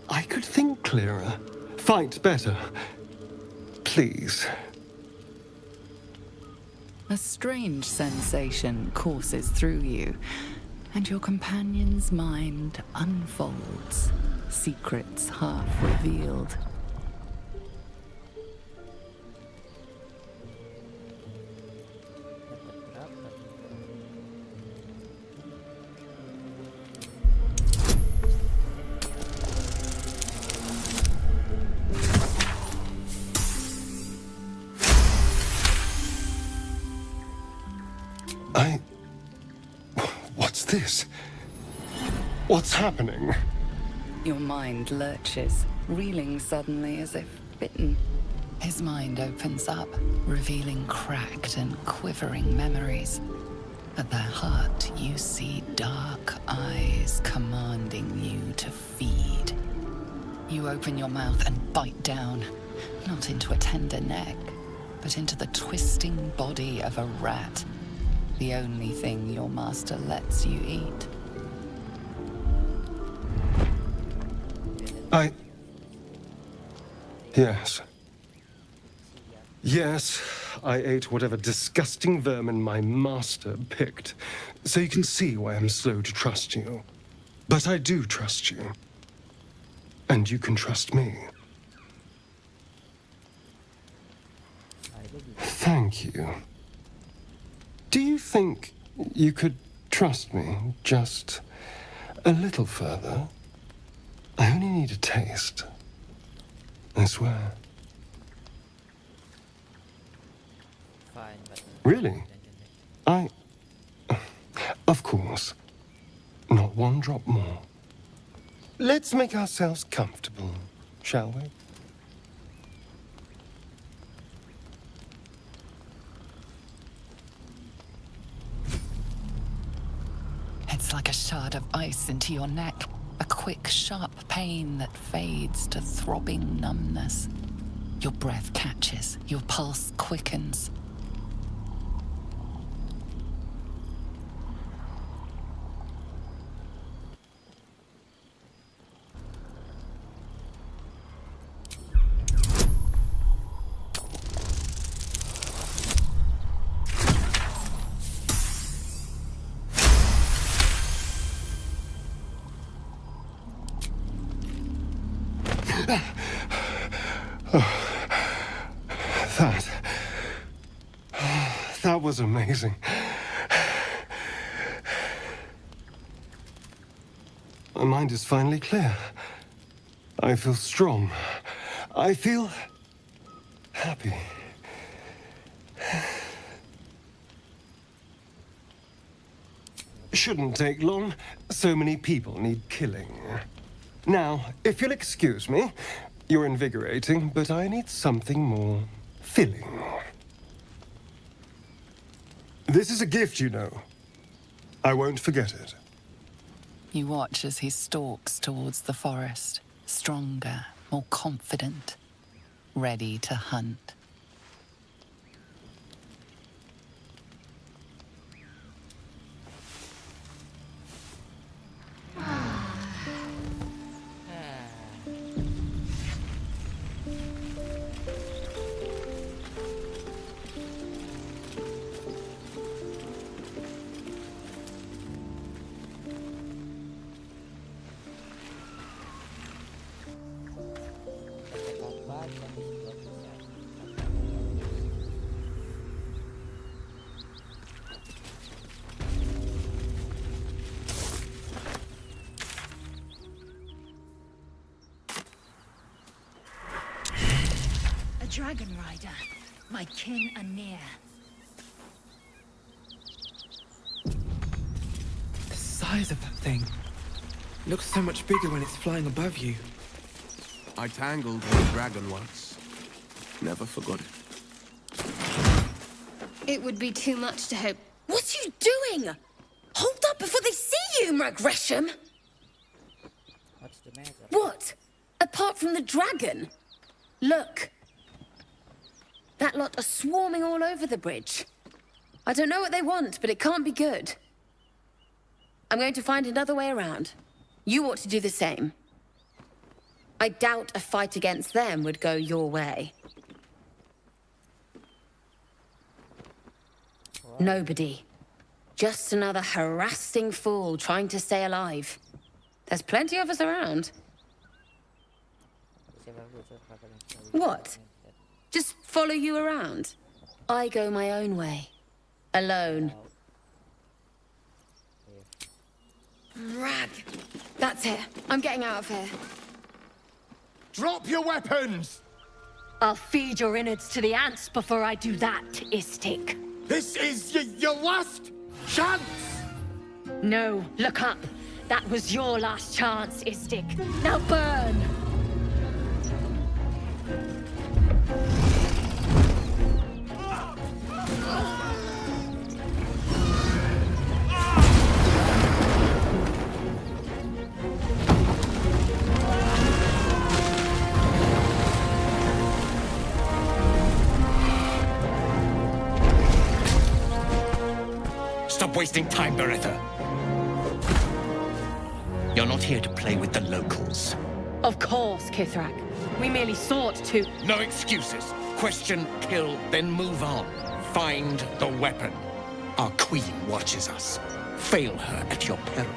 S16: I could think clearer, fight better. Please.
S5: A strange sensation courses through you, and your companion's mind unfolds, secrets half revealed.
S16: What's this? What's happening?
S5: Your mind lurches, reeling suddenly as if bitten. His mind opens up, revealing cracked and quivering memories. At their heart, you see dark eyes commanding you to feed. You open your mouth and bite down, not into a tender neck, but into the twisting body of a rat. The only thing your master lets you eat.
S16: Yes. Yes, I ate whatever disgusting vermin my master picked. So you can see why I'm slow to trust you. But I do trust you. And you can trust me. Thank you. Do you think you could trust me just a little further? I only need a taste. I swear.
S1: Fine, but...
S16: Really? Of course. Not one drop more. Let's make ourselves comfortable, shall we?
S5: It's like a shard of ice into your neck. A quick, sharp pain that fades to throbbing numbness. Your breath catches, your pulse quickens.
S16: That was amazing. My mind is finally clear. I feel strong. I feel happy. Shouldn't take long. So many people need killing. Now, if you'll excuse me, you're invigorating, but I need something more filling. This is a gift, you know. I won't forget it.
S5: You watch as he stalks towards the forest, stronger, more confident, ready to hunt.
S17: dragon rider. My kin are near.
S8: The size of that thing looks so much bigger when it's flying above you.
S4: I tangled with a dragon once. Never forgot it.
S3: It would be too much to hope.
S18: What are you doing? Hold up before they see you, Gresham.
S1: What's the matter?
S18: What? Apart from the dragon? Look. That lot are swarming all over the bridge. I don't know what they want, but it can't be good. I'm going to find another way around. You ought to do the same. I doubt a fight against them would go your way. Nobody. Just another harassing fool trying to stay alive. There's plenty of us around. What? Just follow you around? I go my own way. Alone. Rag. That's it. I'm getting out of here.
S19: Drop your weapons!
S17: I'll feed your innards to the ants before I do that, Istik.
S19: This is your last chance!
S17: No, look up. That was your last chance, Istik. Now burn!
S9: Stop wasting time, Beretta. You're not here to play with the locals.
S17: Of course, Kithrak. We merely sought to...
S9: No excuses. Question, kill, then move on. Find the weapon. Our queen watches us. Fail her at your peril.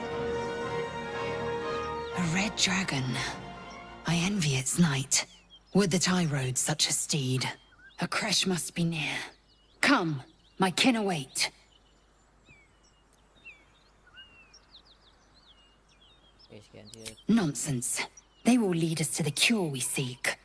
S20: A red dragon. I envy its knight. Would that I rode such a steed. Her crash must be near. Come, my kin await. Nonsense. They will lead us to the cure we seek.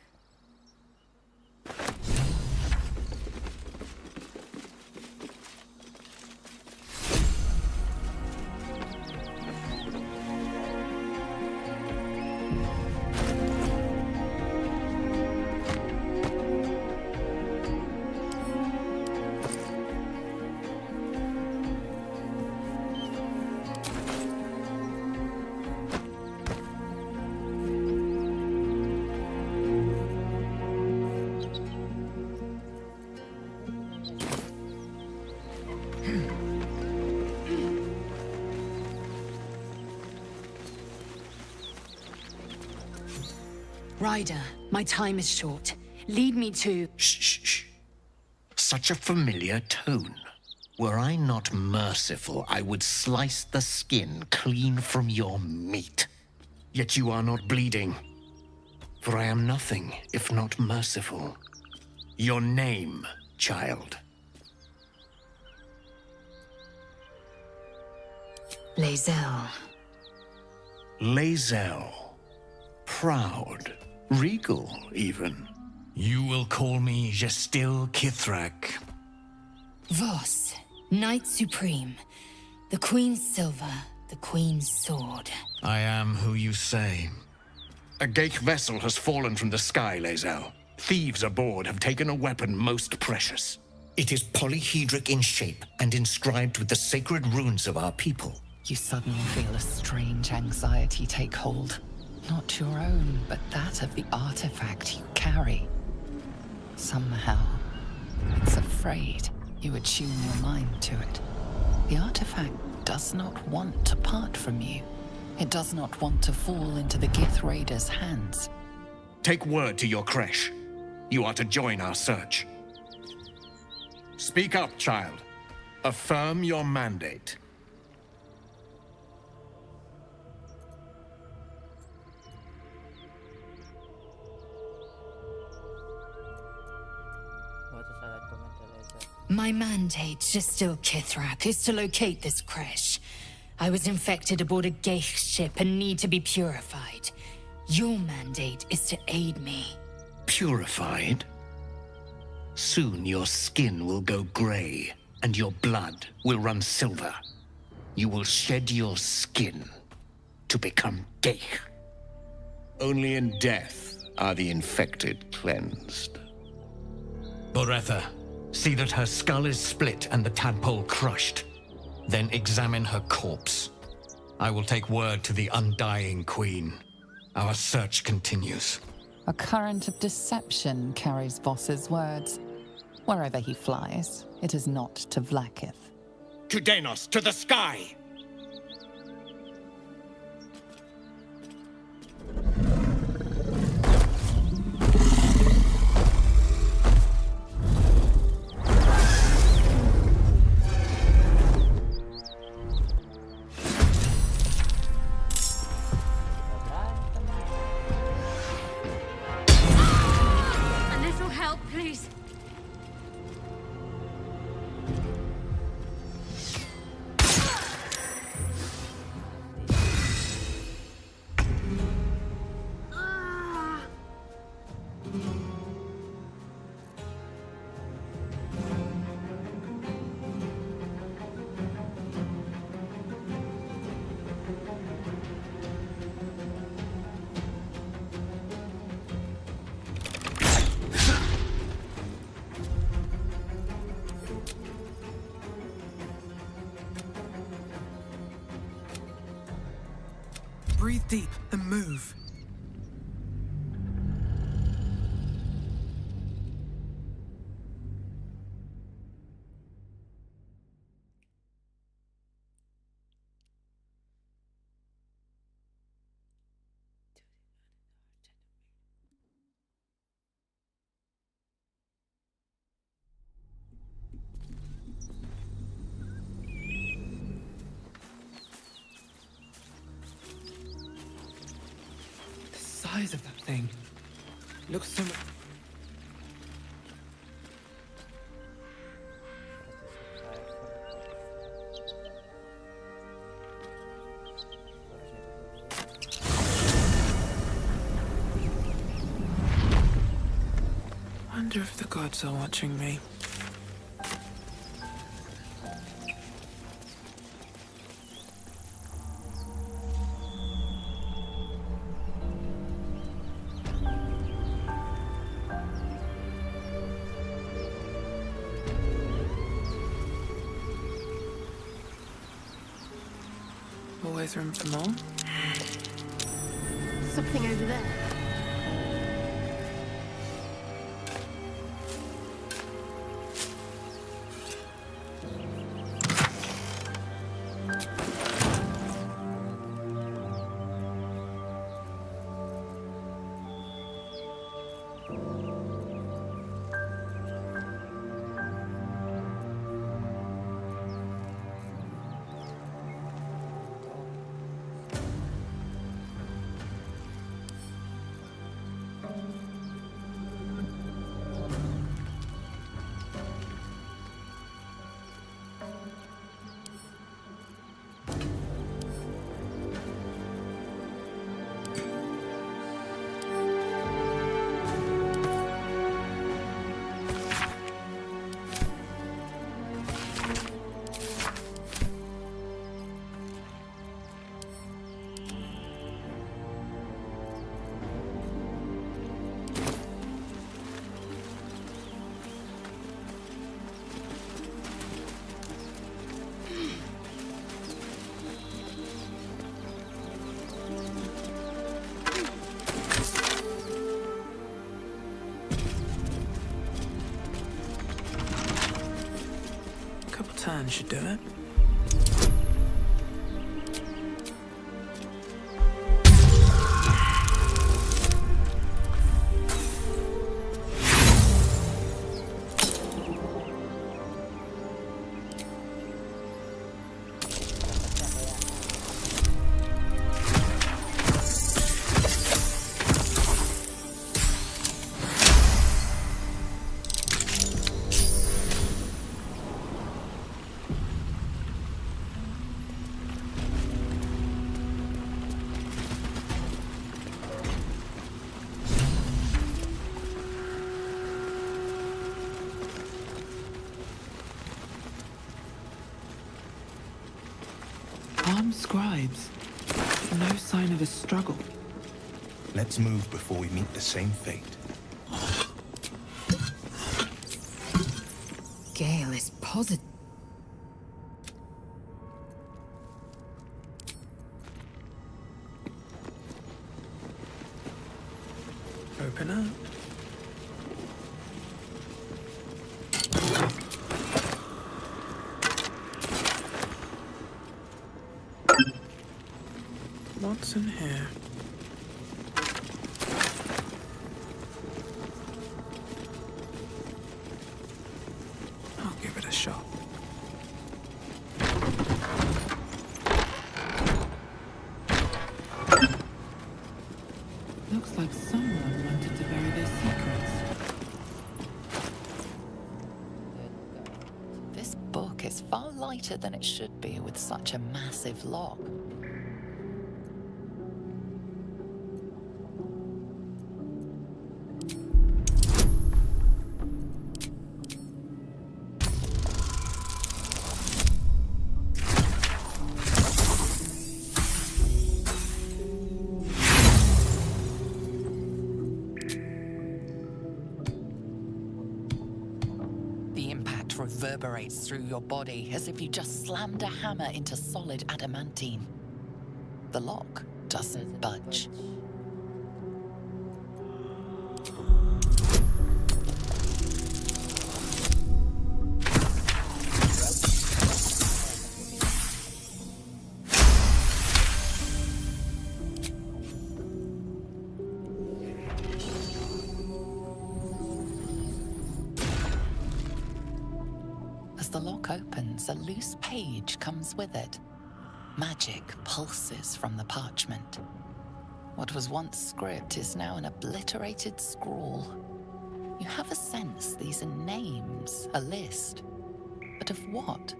S20: Ryder, my time is short. Lead me to...
S9: Shh. Such a familiar tone. Were I not merciful, I would slice the skin clean from your meat. Yet you are not bleeding. For I am nothing if not merciful. Your name, child.
S20: Lae'zel.
S9: Lae'zel. Proud. Regal, even. You will call me Gestil Kithrak.
S20: Voss, Knight Supreme. The Queen's silver, the Queen's sword.
S9: I am who you say. A Geich vessel has fallen from the sky, Lae'zel. Thieves aboard have taken a weapon most precious. It is polyhedric in shape and inscribed with the sacred runes of our people.
S5: You suddenly feel a strange anxiety take hold. Not your own, but that of the artifact you carry. Somehow, it's afraid you attune your mind to it. The artifact does not want to part from you. It does not want to fall into the Gith Raiders' hands.
S9: Take word to your creche. You are to join our search. Speak up, child. Affirm your mandate.
S20: My mandate, Gestil Kithrak, is to locate this creche. I was infected aboard a Geich ship and need to be purified. Your mandate is to aid me.
S9: Purified?
S21: Soon your skin will go grey, and your blood will run silver. You will shed your skin to become Geich. Only in death are the infected cleansed. Boretha, see that her skull is split and the tadpole crushed. Then examine her corpse. I will take word to the Undying Queen. Our search continues.
S5: A current of deception carries Voss's words. Wherever he flies, it is not to Vlaakith.
S19: To Danos, to the sky!
S17: A little help, please.
S8: Breathe deep and move. The size of that thing looks so much. Wonder if the gods are watching me. Always room for more.
S3: Something over there.
S8: Turn should do it. Some scribes. No sign of a struggle.
S9: Let's move before we meet the same fate.
S20: Gale is positive.
S8: Open up. What's in here? I'll give it a shot. Looks like someone wanted to bury their secrets.
S5: This book is far lighter than it should be with such a massive lock. Reverberates through your body as if you just slammed a hammer into solid adamantine. The lock doesn't budge. As the lock opens, a loose page comes with it. Magic pulses from the parchment. What was once script is now an obliterated scrawl. You have a sense these are names, a list. But of what?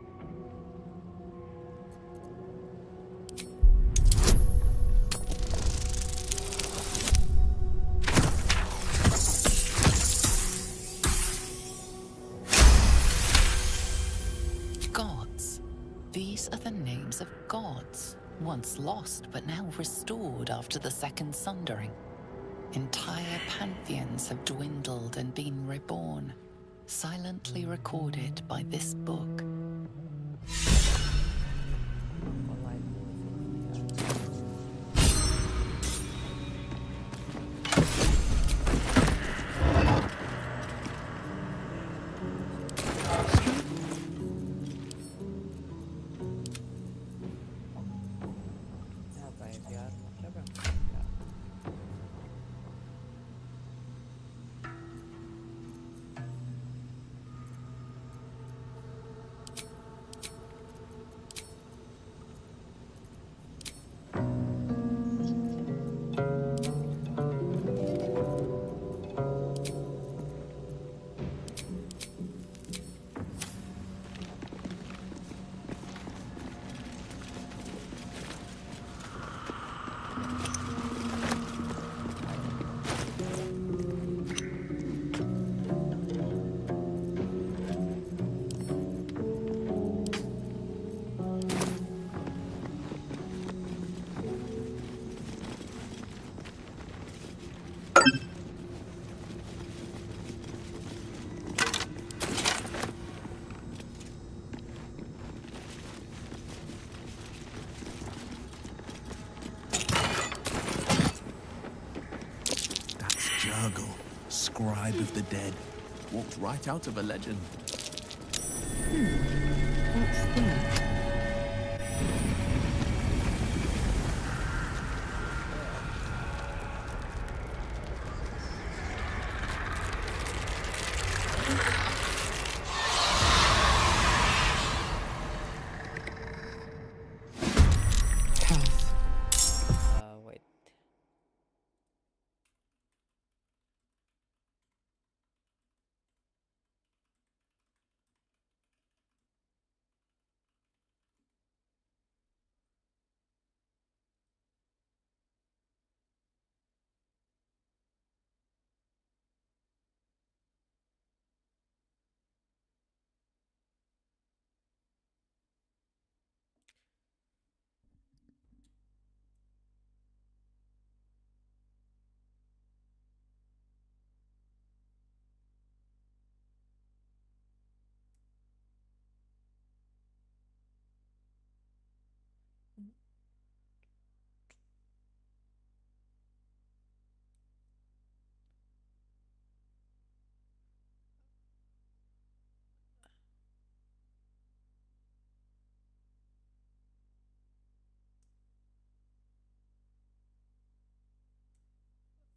S5: Gods. These are the names of gods, once lost but now restored after the Second Sundering. Entire pantheons have dwindled and been reborn, silently recorded by this book.
S4: Scribe of the dead. Walked right out of a legend.
S10: What's that?
S1: Wait.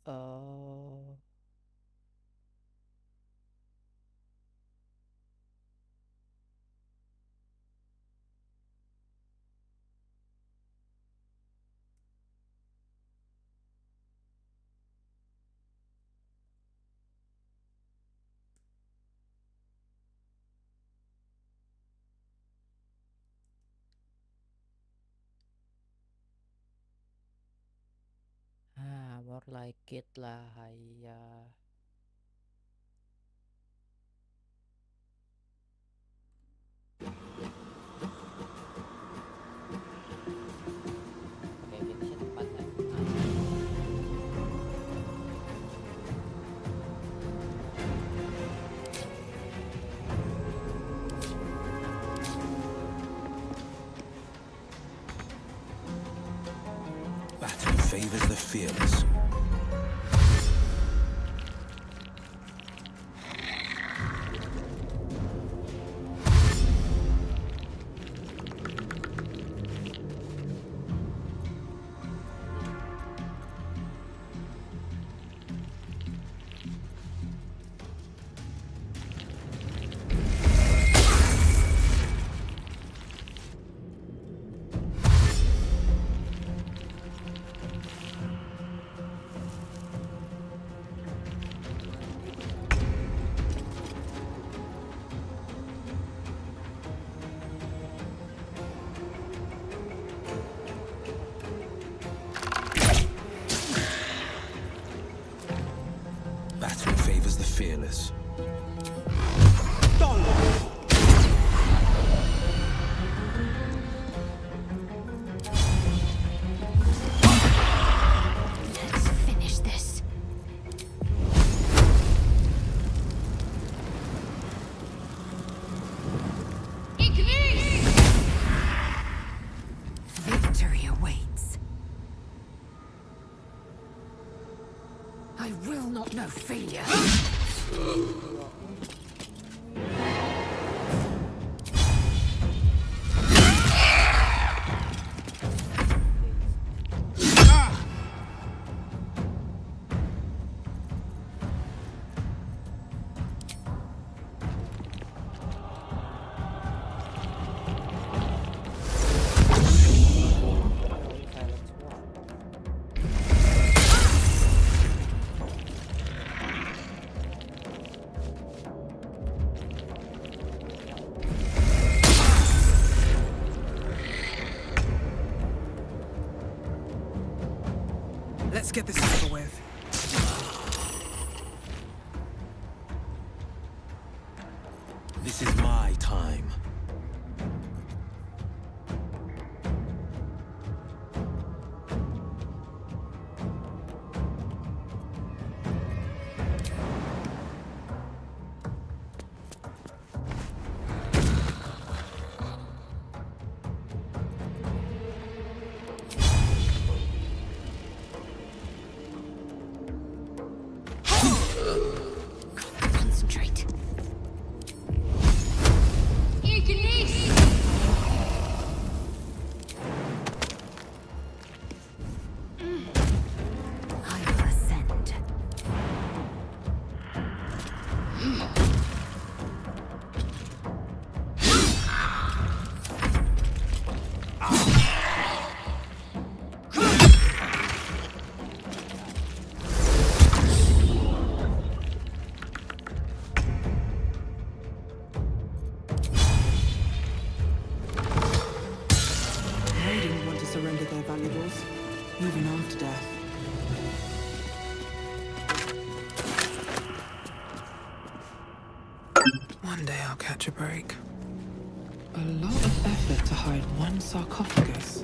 S1: Oh. More like it lah, ya. Oke, finishnya tepat kan?
S7: Battle favors the fearless. Battle favors the fearless.
S3: Let's finish this. Victory awaits.
S20: I will not know failure.
S8: Let's get this over with.
S7: This is my time.
S3: Concentrate. I will ascend.
S8: They didn't want to surrender their valuables, even after death. One day I'll catch a break. A lot of effort to hide one sarcophagus.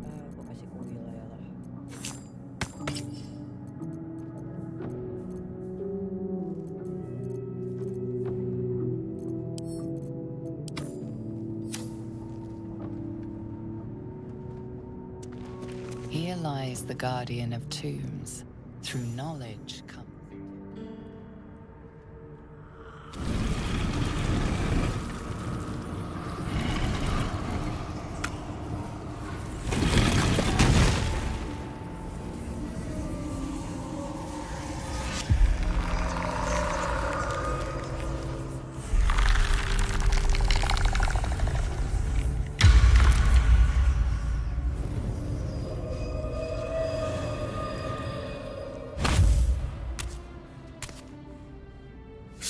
S1: Aku kasih ke wilayah lah.
S5: Here lies the guardian of tombs. Through knowledge comes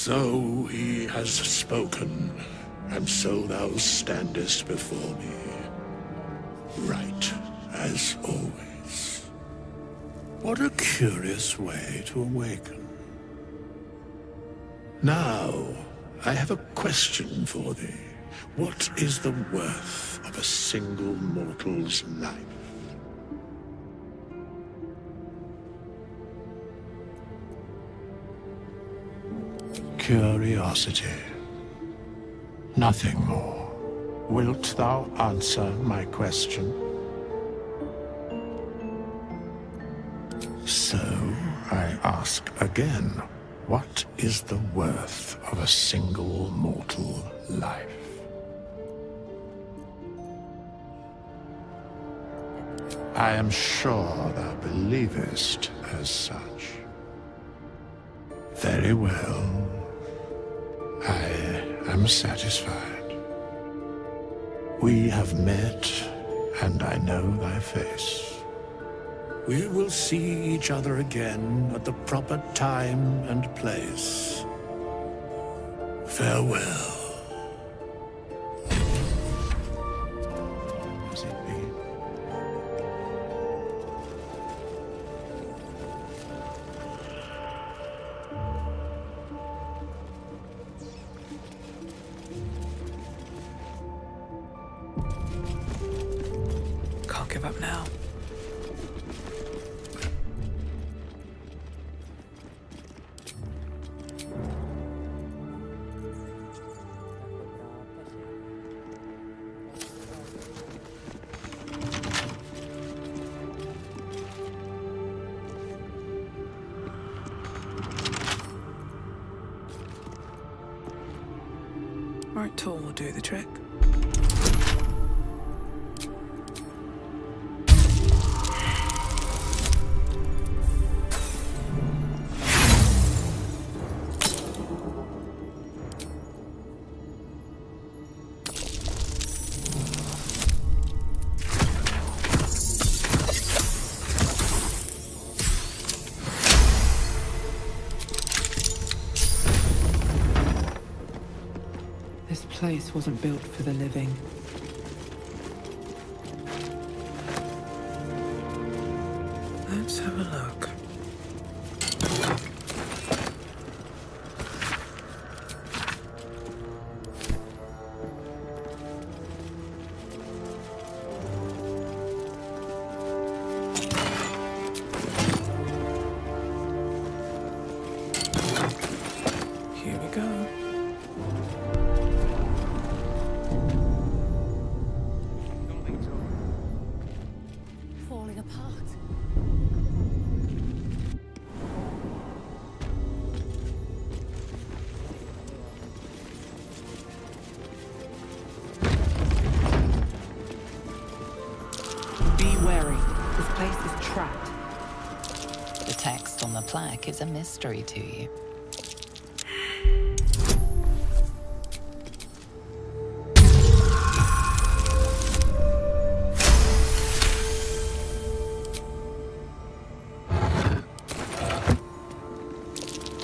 S2: So he has spoken, and so thou standest before me. Right, as always. What a curious way to awaken. Now, I have a question for thee. What is the worth of a single mortal's life? Curiosity. Nothing more. Wilt thou answer my question? So, I ask again, what is the worth of a single mortal life? I am sure thou believest as such. Very well. I am satisfied. We have met, and I know thy face. We will see each other again at the proper time and place. Farewell. Has it been?
S8: Can't give up now. Right tool will do the trick. This place wasn't built for the living. Let's have a look. Here we go.
S17: Falling apart.
S8: Be wary. This place is trapped.
S5: The text on the plaque is a mystery to you.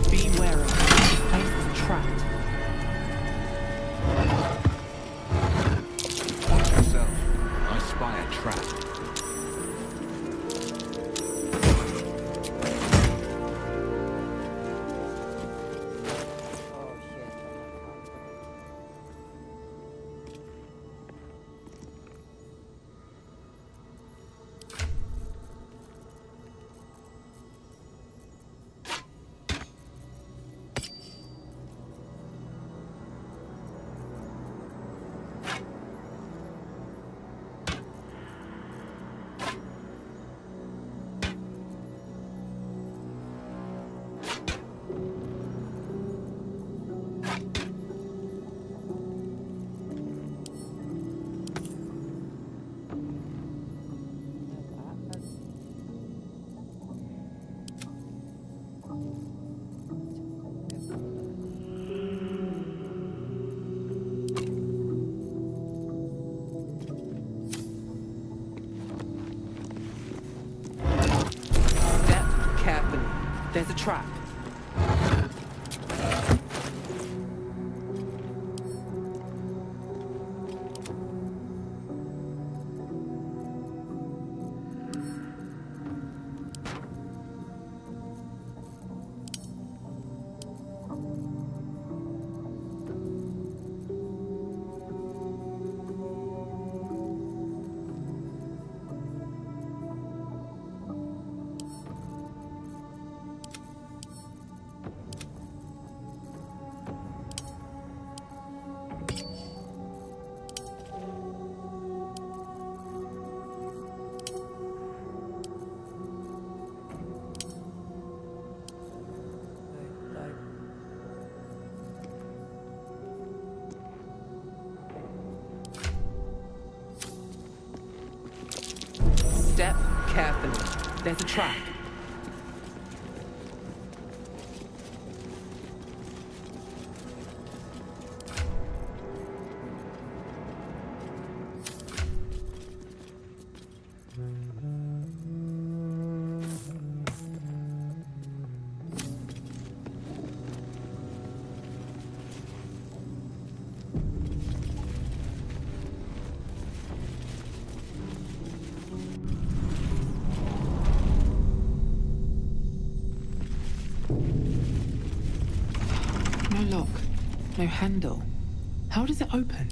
S8: Be wary. This place is trapped.
S9: Watch yourself. I spy a trap.
S8: Carefully. There's a trap. Step carefully. There's a trap. No lock, no handle. How does it open?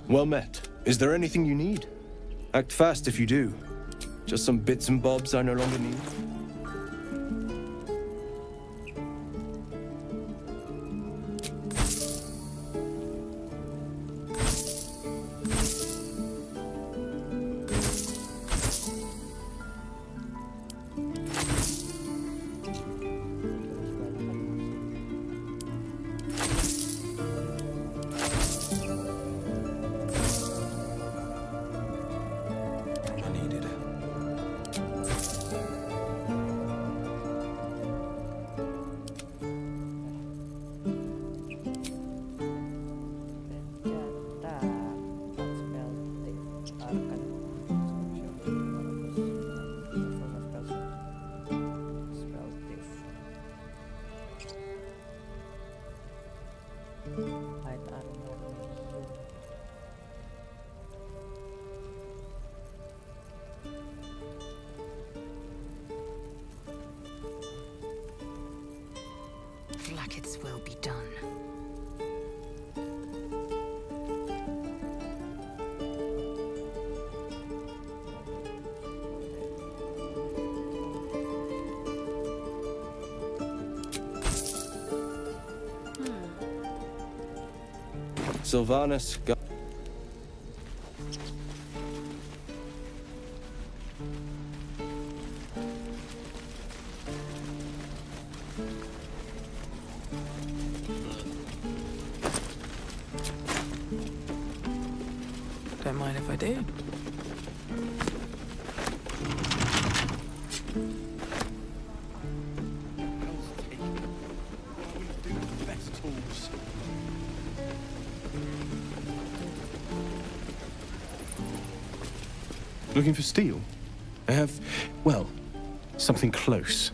S6: Well met. Is there anything you need? Act fast if you do. Just some bits and bobs I no longer need.
S20: Blacket's will be done.
S6: Sylvanus, go.
S8: Don't mind if I do.
S6: Looking for steel? I have, well, something close.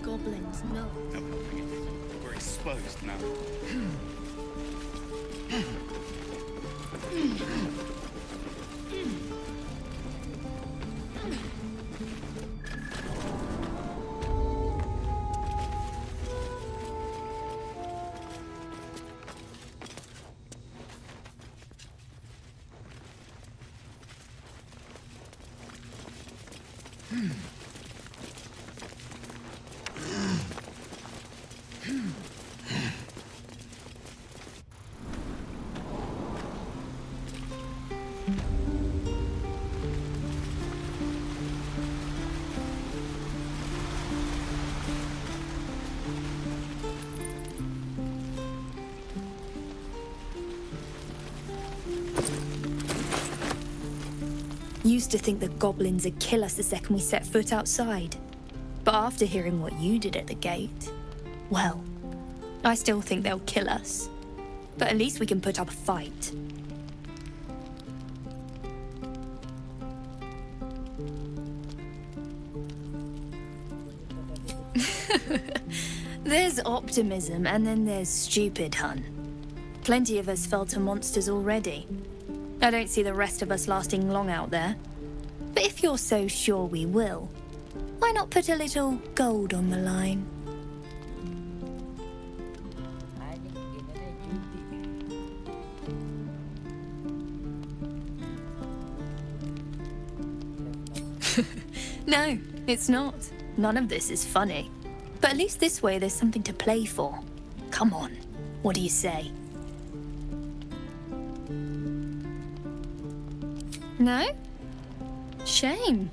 S15: Goblins, no.
S7: We're exposed now.
S12: Used to think that goblins would kill us the second we set foot outside. But after hearing what you did at the gate, well, I still think they'll kill us. But at least we can put up a fight. There's optimism and then there's stupid, hun. Plenty of us fell to monsters already. I don't see the rest of us lasting long out there. But if you're so sure we will, why not put a little gold on the line? No, it's not. None of this is funny. But at least this way there's something to play for. Come on, what do you say? No? Shame.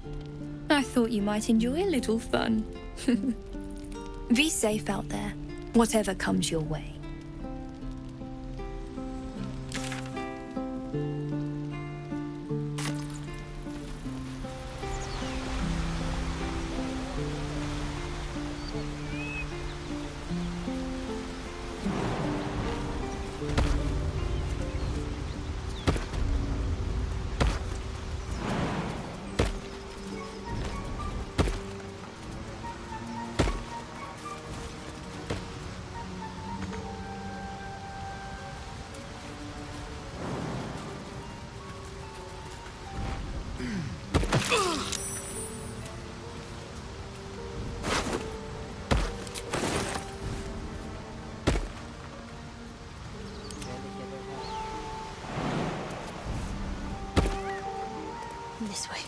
S12: I thought you might enjoy a little fun. Be safe out there, whatever comes your way.
S15: This way.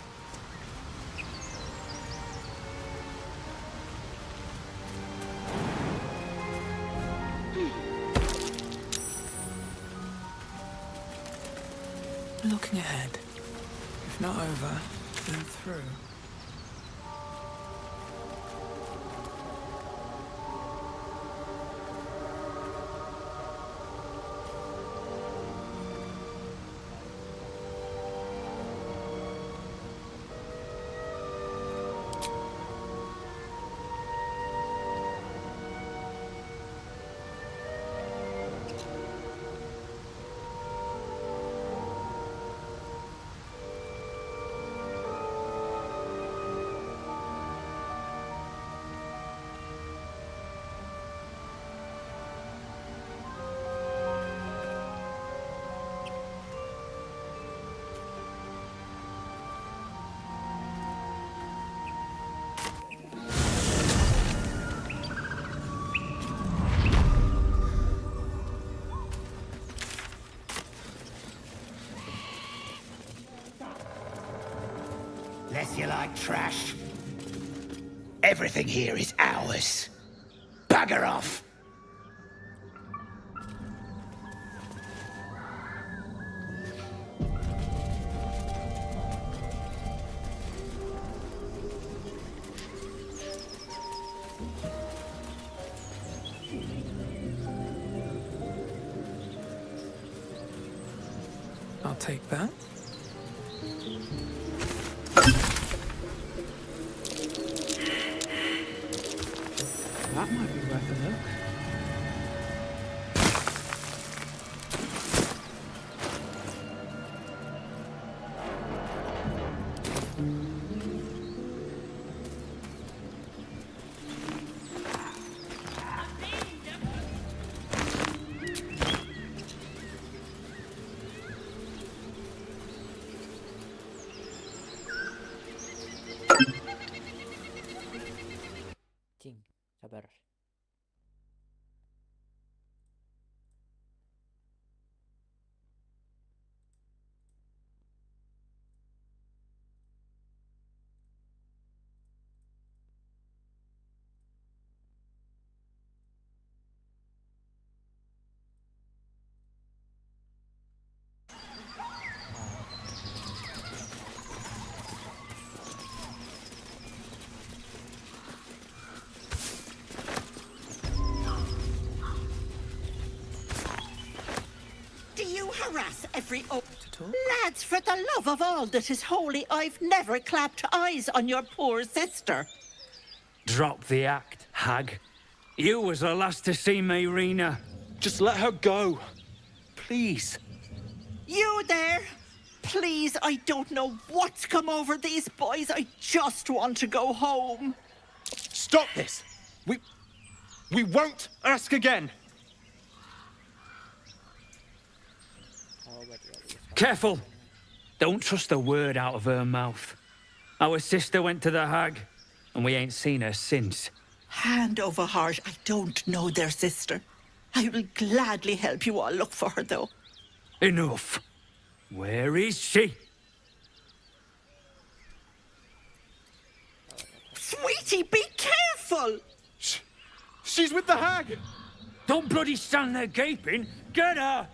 S8: Looking ahead. If not over, then through.
S21: guess you like trash. Everything here is ours. Bugger off!
S8: I'll take that. That might be worth a look.
S1: Cing, sabar.
S14: Do you harass every Lads, for the love of all that is holy, I've never clapped eyes on your poor sister.
S13: Drop the act, hag. You was the last to see me, Rena.
S6: Just let her go. Please.
S14: You there? Please, I don't know what's come over these boys. I just want to go home.
S6: Stop this! We won't ask again!
S13: Careful! Don't trust a word out of her mouth. Our sister went to the hag, and we ain't seen her since.
S14: Hand over heart, I don't know their sister. I will gladly help you all look for her, though.
S13: Enough. Where is she?
S14: Sweetie, be careful!
S6: She's with the hag!
S13: Don't bloody stand there gaping. Get her!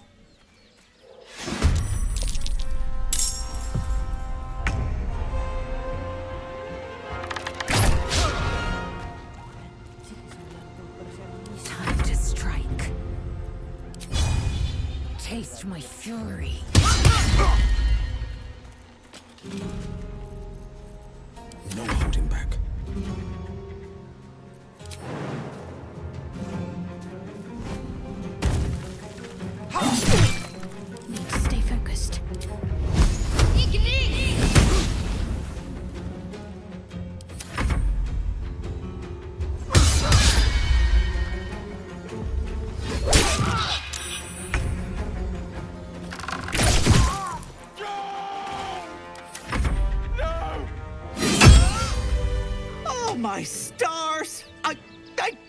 S20: Time to strike. Taste my fury.
S7: No holding back.
S3: Need to stay focused.
S14: Oh, my stars! I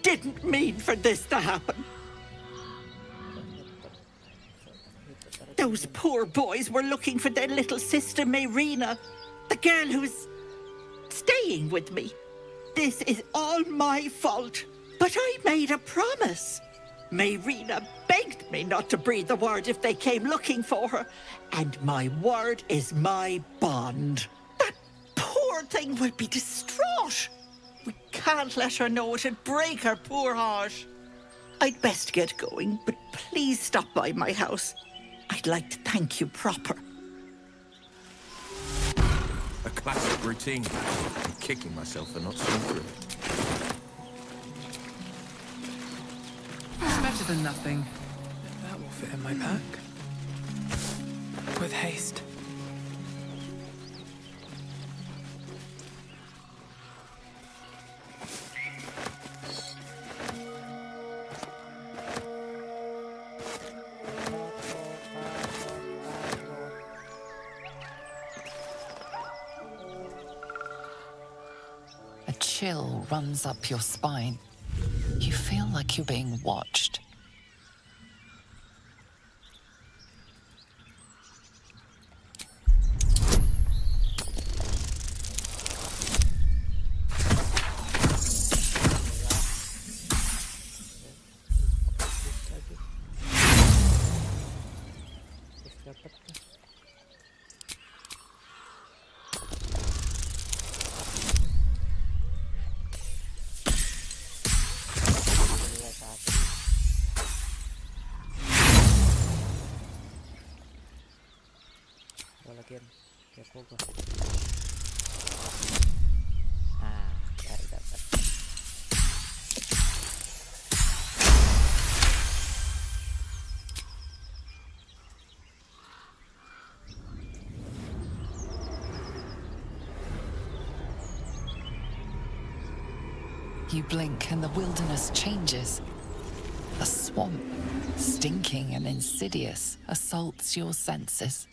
S14: didn't mean for this to happen. Those poor boys were looking for their little sister, Mayrina, the girl who's staying with me. This is all my fault, but I made a promise. Mayrina begged me not to breathe a word if they came looking for her, and my word is my bond. That poor thing will be distraught. We can't let her know. It'd break her poor heart. I'd best get going, but please stop by my house. I'd like to thank you proper.
S7: A classic routine. I'm kicking myself for not seeing through it.
S8: It's better than nothing. That will fit in my pack. With haste.
S5: A chill runs up your spine. You feel like you're being watched.
S1: Dapat tuh. Lihat api. Ada lagi yang kepo gua. Ah, baru dapat.
S5: You blink and the wilderness changes. A swamp, stinking and insidious, assaults your senses.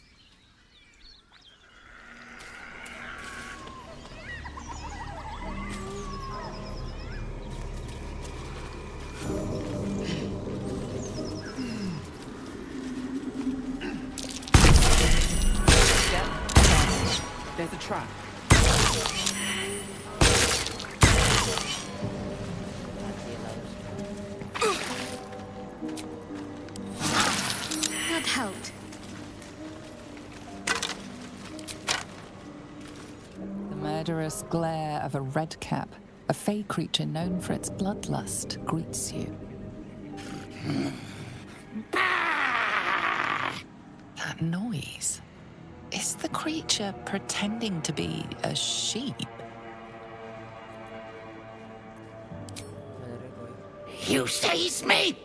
S8: There's a trap.
S3: That helped.
S5: The murderous glare of a redcap, a fey creature known for its bloodlust, greets you. That noise. Is the creature pretending to be a sheep?
S19: You seize me!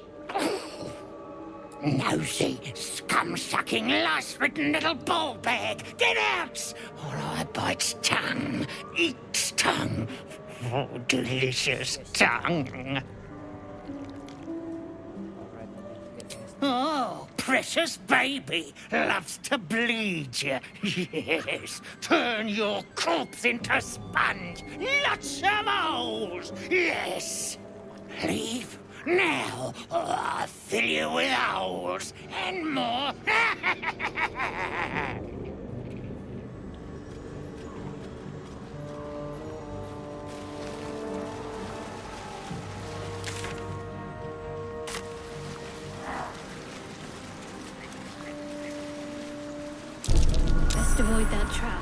S19: Nosy, scum-sucking, lice-ridden little ball bag! Get out! Or I bite tongue, eat tongue. Oh, delicious tongue. Oh, precious baby loves to bleed you. Yes, turn your corpse into sponge. Lots of holes. Yes. Leave now, or I'll fill you with holes and more.
S3: Best avoid that trap.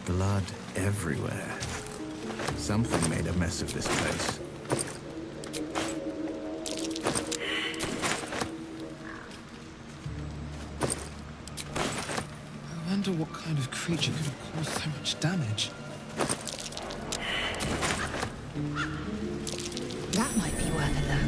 S9: Blood everywhere. Something made a mess of this place.
S8: I wonder what kind of creature could have caused so much damage.
S5: That might be worth a look.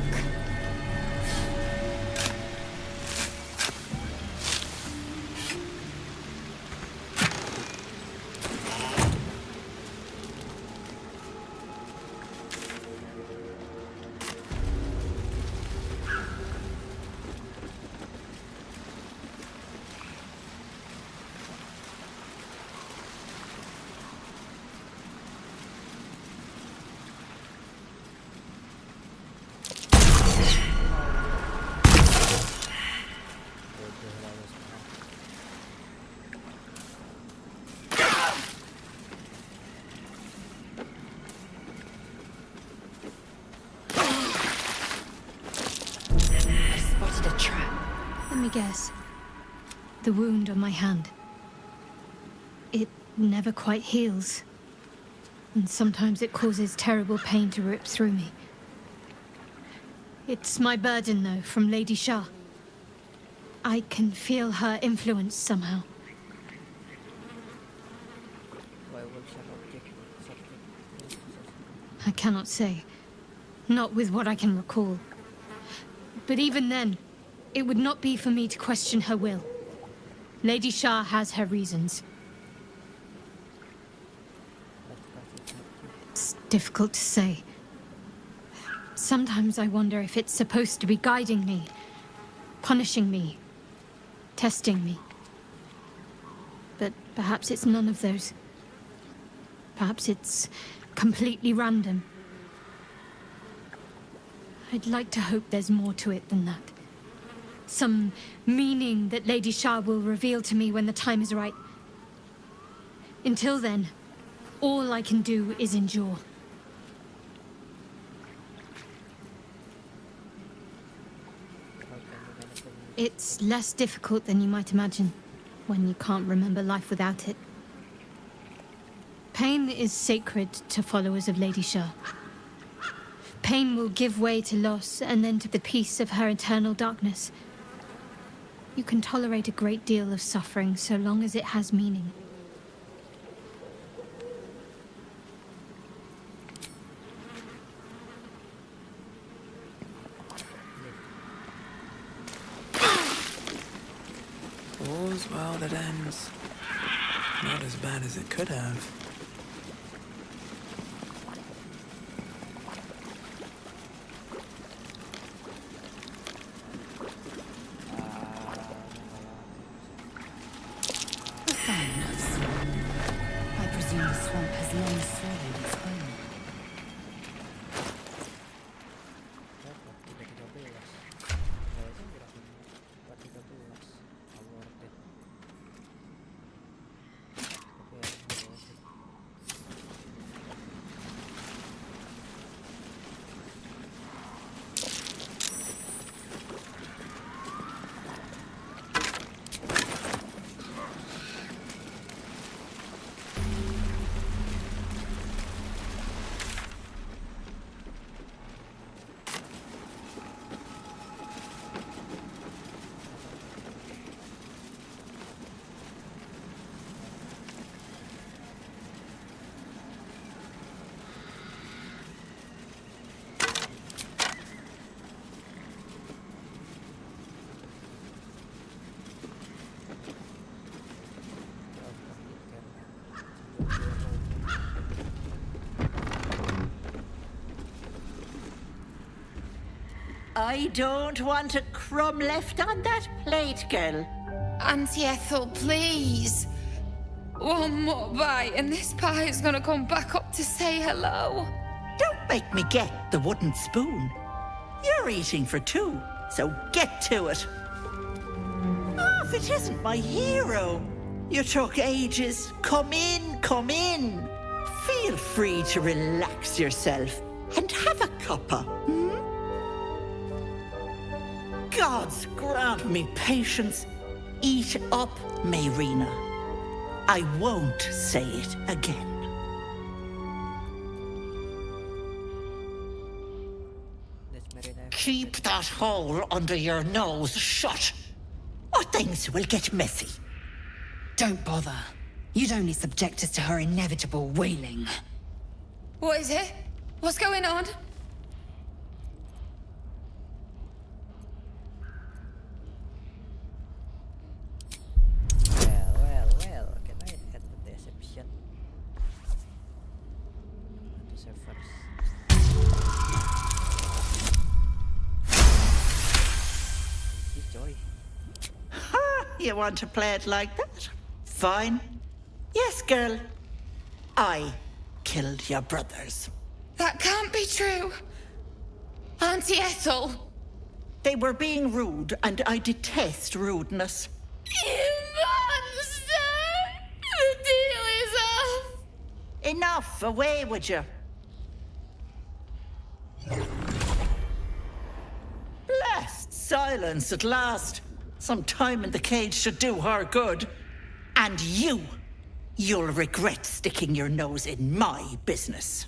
S3: Let me guess. The wound on my hand. It never quite heals. And sometimes it causes terrible pain to rip through me. It's my burden, though, from Lady Shah. I can feel her influence somehow. I cannot say. Not with what I can recall. But even then, it would not be for me to question her will. Lady Shah has her reasons. It's difficult to say. Sometimes I wonder if it's supposed to be guiding me, punishing me, testing me. But perhaps it's none of those. Perhaps it's completely random. I'd like to hope there's more to it than that. Some meaning that Lady Shah will reveal to me when the time is right. Until then, all I can do is endure. It's less difficult than you might imagine when you can't remember life without it. Pain is sacred to followers of Lady Shah. Pain will give way to loss and then to the peace of her eternal darkness. You can tolerate a great deal of suffering so long as it has meaning.
S8: All's well that ends. Not as bad as it could have.
S20: A sign of swamp. I presume the swamp has long swallowed its own.
S14: I don't want a crumb left on that plate, girl.
S18: Auntie Ethel, please. One more bite and this pie is gonna come back up to say hello.
S14: Don't make me get the wooden spoon. You're eating for two, so get to it. Oh, if it isn't my hero. You took ages. Come in, come in. Feel free to relax yourself and have a cuppa, hmm? Gods grant me patience. Eat up, Mayrina. I won't say it again. Keep that hole under your nose shut, or things will get messy.
S20: Don't bother. You'd only subject us to her inevitable wailing.
S18: What is it? What's going on?
S1: Well, can I add the deception? To servers. Easy joy.
S14: Ha! You want to play it like that? Fine. Yes, girl. I killed your brothers.
S18: That can't be true. Auntie Ethel.
S14: They were being rude, and I detest rudeness.
S18: You monster! The deal is off!
S14: Enough! Away with you! Blessed silence at last. Some time in the cage should do her good. And you'll regret sticking your nose in my business.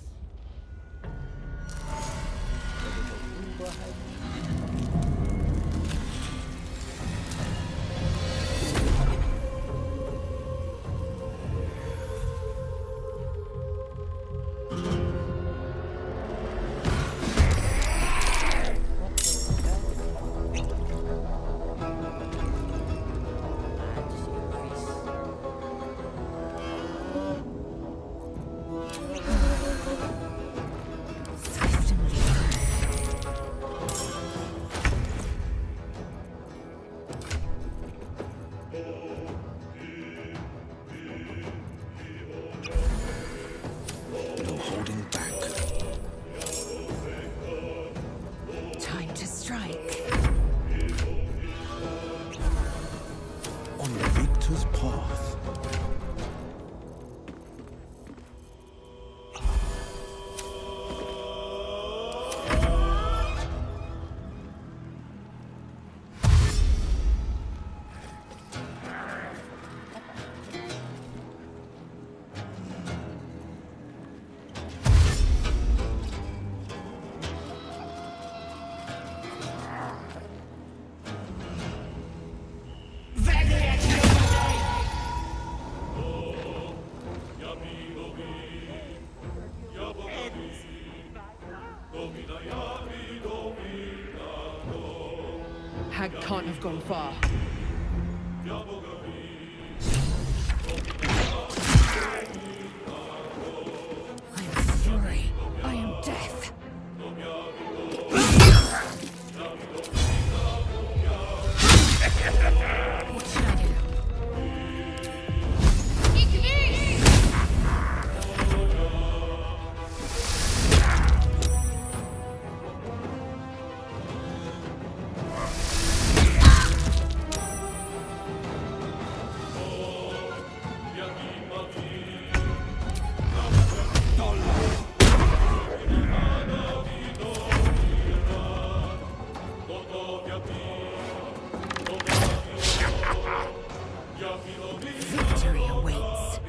S10: hag can't have gone far.
S20: I am fury. I am death. What should I do? Victory awaits.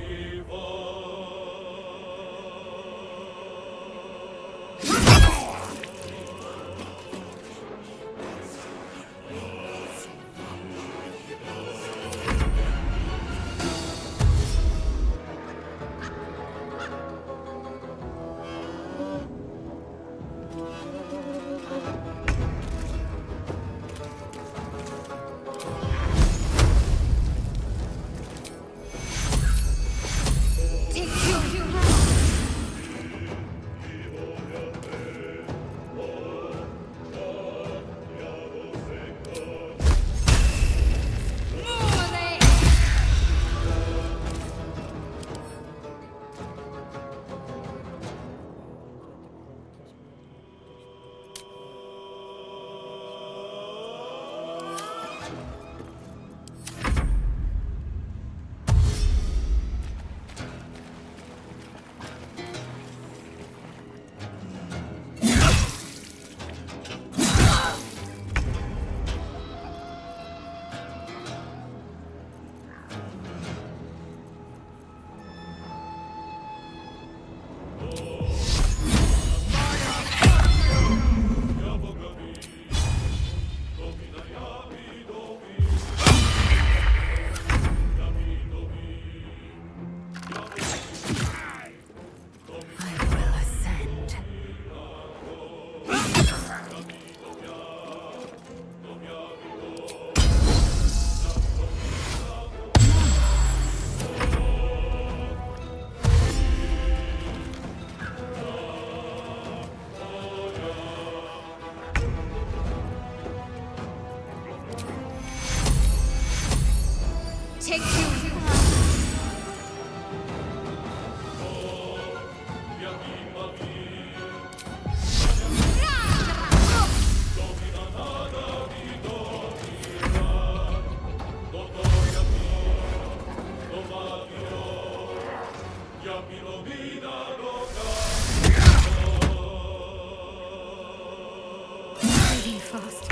S20: Bleeding fast.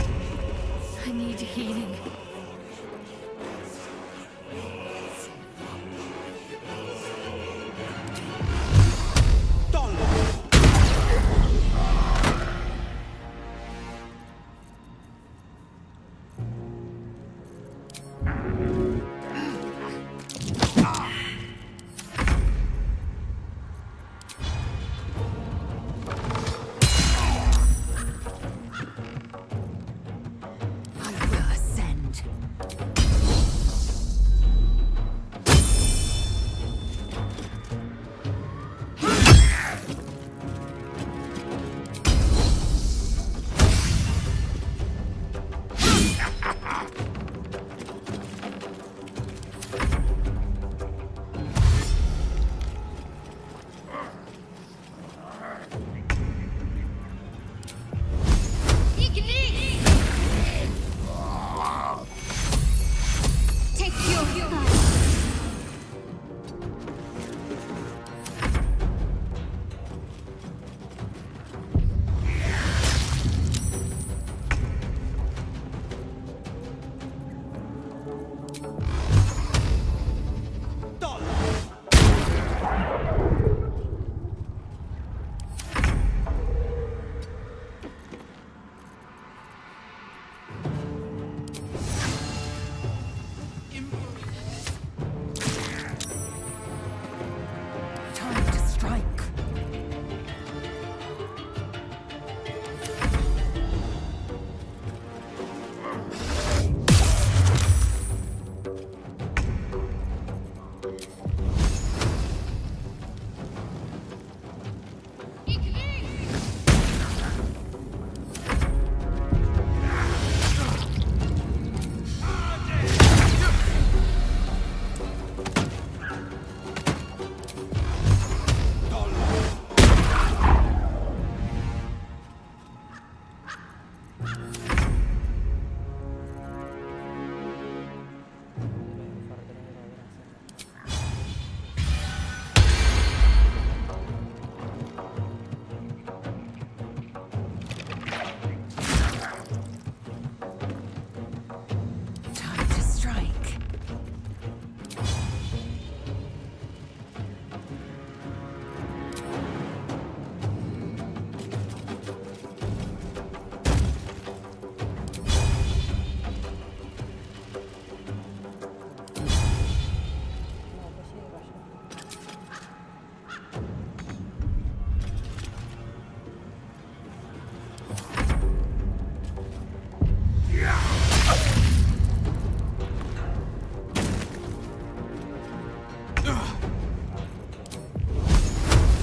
S20: I need healing. I will ascend.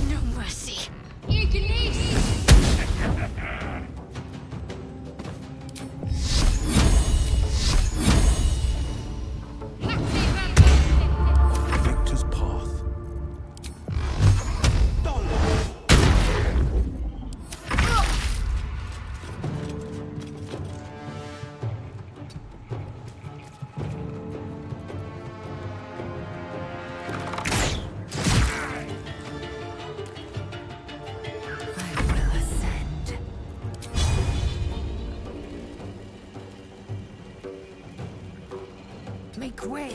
S17: No mercy.
S7: Victor's path.
S5: Make way.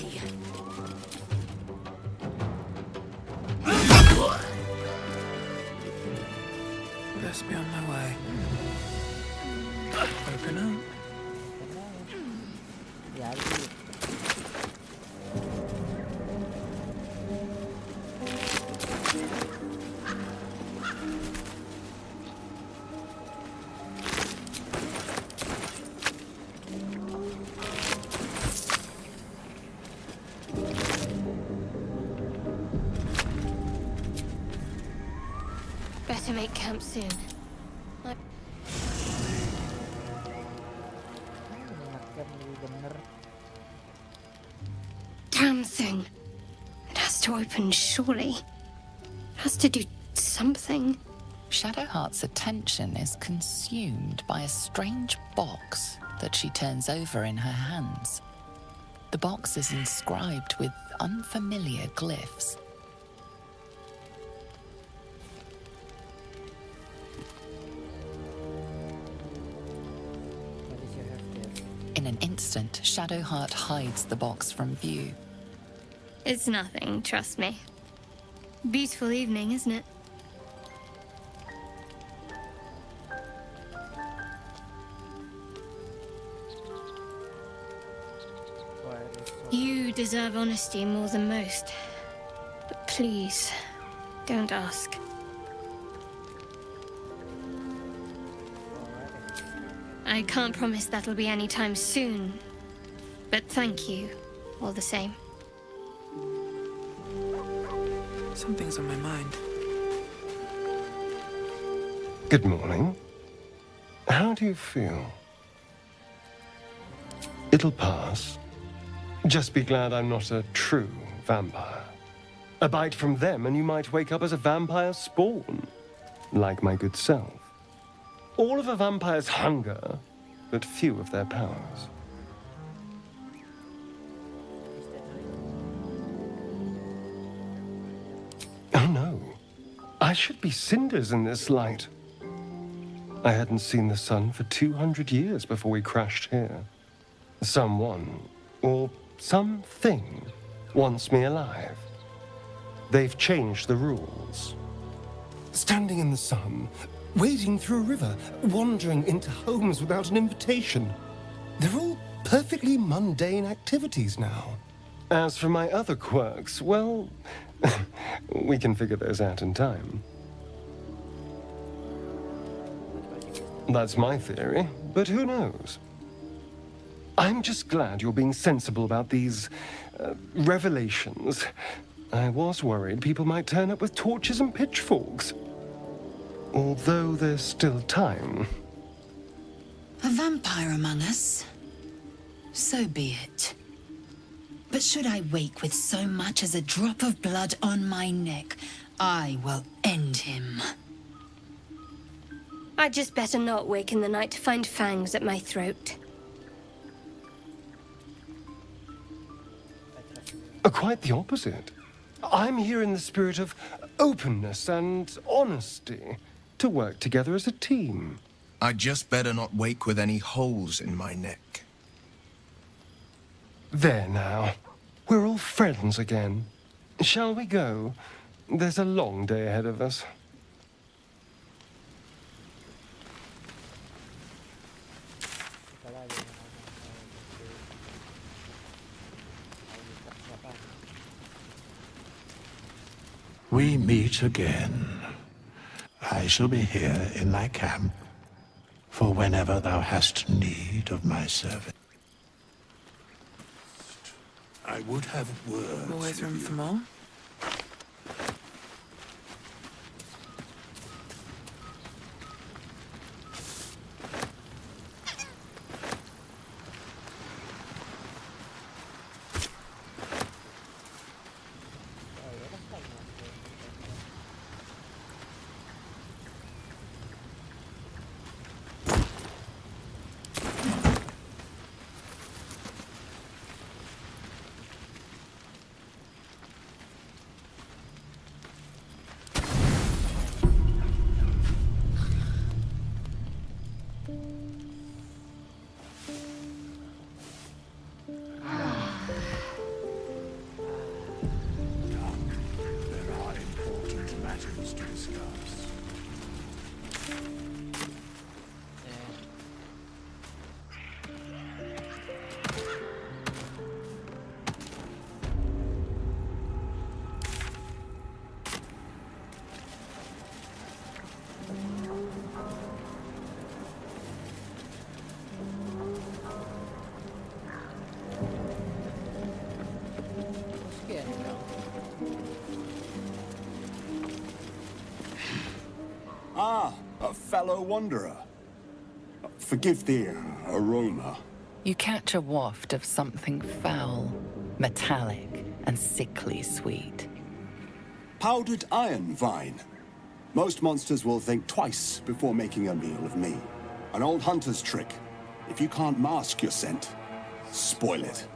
S8: Best be on my way. Open up.
S17: Better make camp soon. Damn thing. It has to open, surely. It has to do something.
S5: Shadowheart's attention is consumed by a strange box that she turns over in her hands. The box is inscribed with unfamiliar glyphs. In an instant, Shadowheart hides the box from view.
S12: It's nothing, trust me. Beautiful evening, isn't it? You deserve honesty more than most. But please, don't ask. I can't promise that'll be anytime soon, but thank you, all the same.
S8: Something's on my mind.
S16: Good morning. How do you feel? It'll pass. Just be glad I'm not a true vampire. A bite from them and you might wake up as a vampire spawn, like my good self. All of a vampire's hunger, but few of their powers. Oh no, I should be cinders in this light. I hadn't seen the sun for 200 years before we crashed here. Someone, or something, wants me alive. They've changed the rules. Standing in the sun, wading through a river, wandering into homes without an invitation. They're all perfectly mundane activities now. As for my other quirks, well, we can figure those out in time. That's my theory, but who knows? I'm just glad you're being sensible about these revelations. I was worried people might turn up with torches and pitchforks. Although there's still time.
S20: A vampire among us? So be it. But should I wake with so much as a drop of blood on my neck, I will end him.
S12: I'd just better not wake in the night to find fangs at my throat.
S16: Quite the opposite. I'm here in the spirit of openness and honesty, to work together as a team.
S9: I'd just better not wake with any holes in my neck.
S16: There now. We're all friends again. Shall we go? There's a long day ahead of us.
S2: We meet again. I shall be here in my camp, for whenever thou hast need of my service. I would have words.
S8: Always room for more.
S2: There are important matters to discuss.
S11: Ah, a fellow wanderer. Forgive the aroma.
S5: You catch a waft of something foul, metallic, and sickly sweet.
S11: Powdered iron vine. Most monsters will think twice before making a meal of me. An old hunter's trick. If you can't mask your scent, spoil it.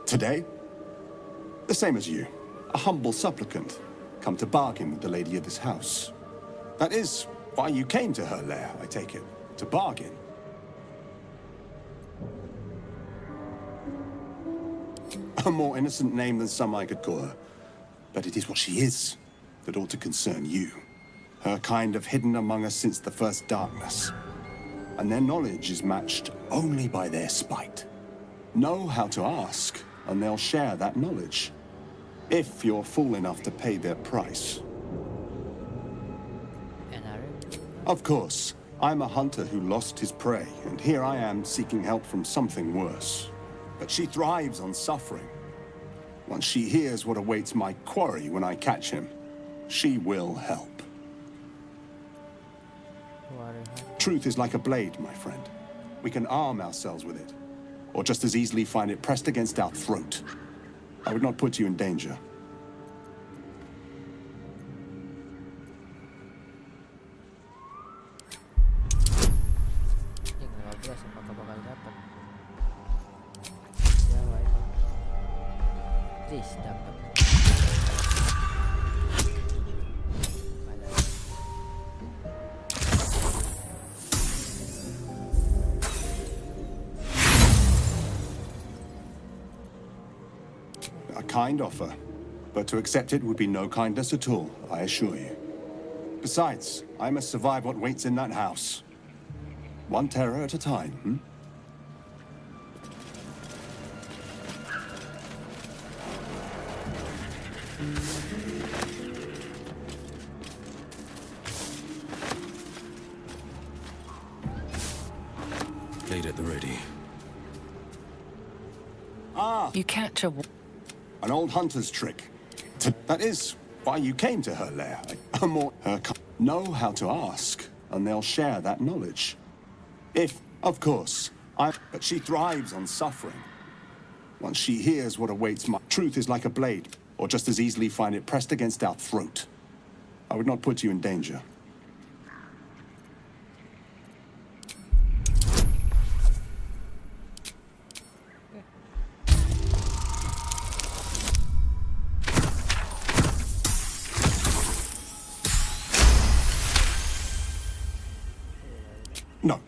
S11: Today, the same as you. A humble supplicant. Come to bargain with the lady of this house. That is why you came to her lair, I take it. To bargain. A more innocent name than some I could call her. But it is what she is that ought to concern you. Her kind have hidden among us since the first darkness. And their knowledge is matched only by their spite. Know how to ask, and they'll share that knowledge. If you're fool enough to pay their price. Of course, I'm a hunter who lost his prey, and here I am seeking help from something worse. But she thrives on suffering. Once she hears what awaits my quarry when I catch him, she will help. Truth is like a blade, my friend. We can arm ourselves with it, or just as easily find it pressed against our throat. I would not put you in danger. A kind offer, but to accept it would be no kindness at all, I assure you. Besides, I must survive what waits in that house. One terror at a time, hmm?
S7: Blade at the ready.
S11: Ah!
S5: You catch a...
S11: An old hunter's trick. That is why you came to her lair. Know how to ask, and they'll share that knowledge. If, of course, but she thrives on suffering. Once she hears what awaits my... Truth is like a blade, or just as easily find it pressed against our throat. I would not put you in danger. No.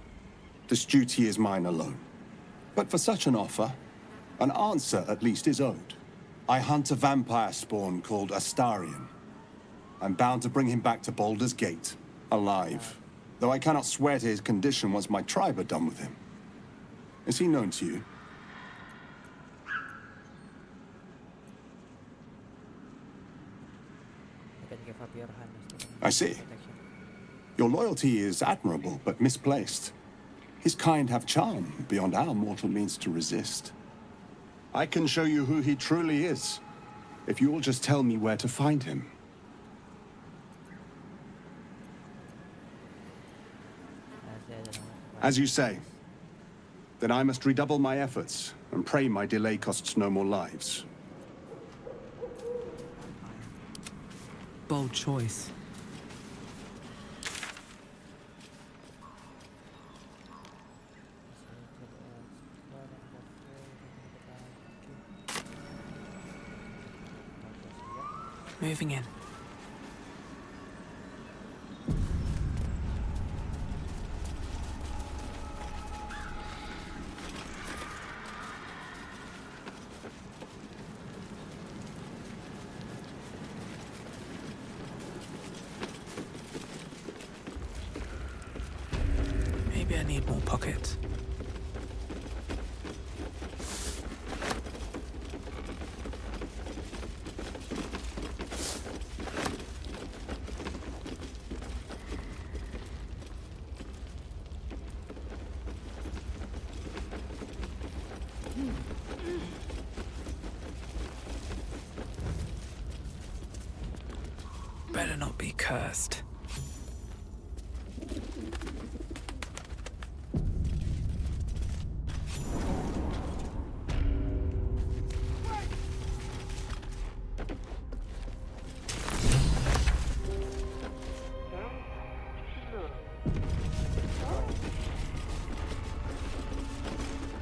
S11: This duty is mine alone. But for such an offer, an answer at least is owed. I hunt a vampire spawn called Astarion. I'm bound to bring him back to Baldur's Gate, alive. Though I cannot swear to his condition once my tribe are done with him. Is he known to you? I see. Your loyalty is admirable, but misplaced. His kind have charm beyond our mortal means to resist. I can show you who he truly is, if you will just tell me where to find him. As you say. Then I must redouble my efforts and pray my delay costs no more lives.
S8: Bold choice. Moving in. Maybe I need more pockets. Better not be cursed.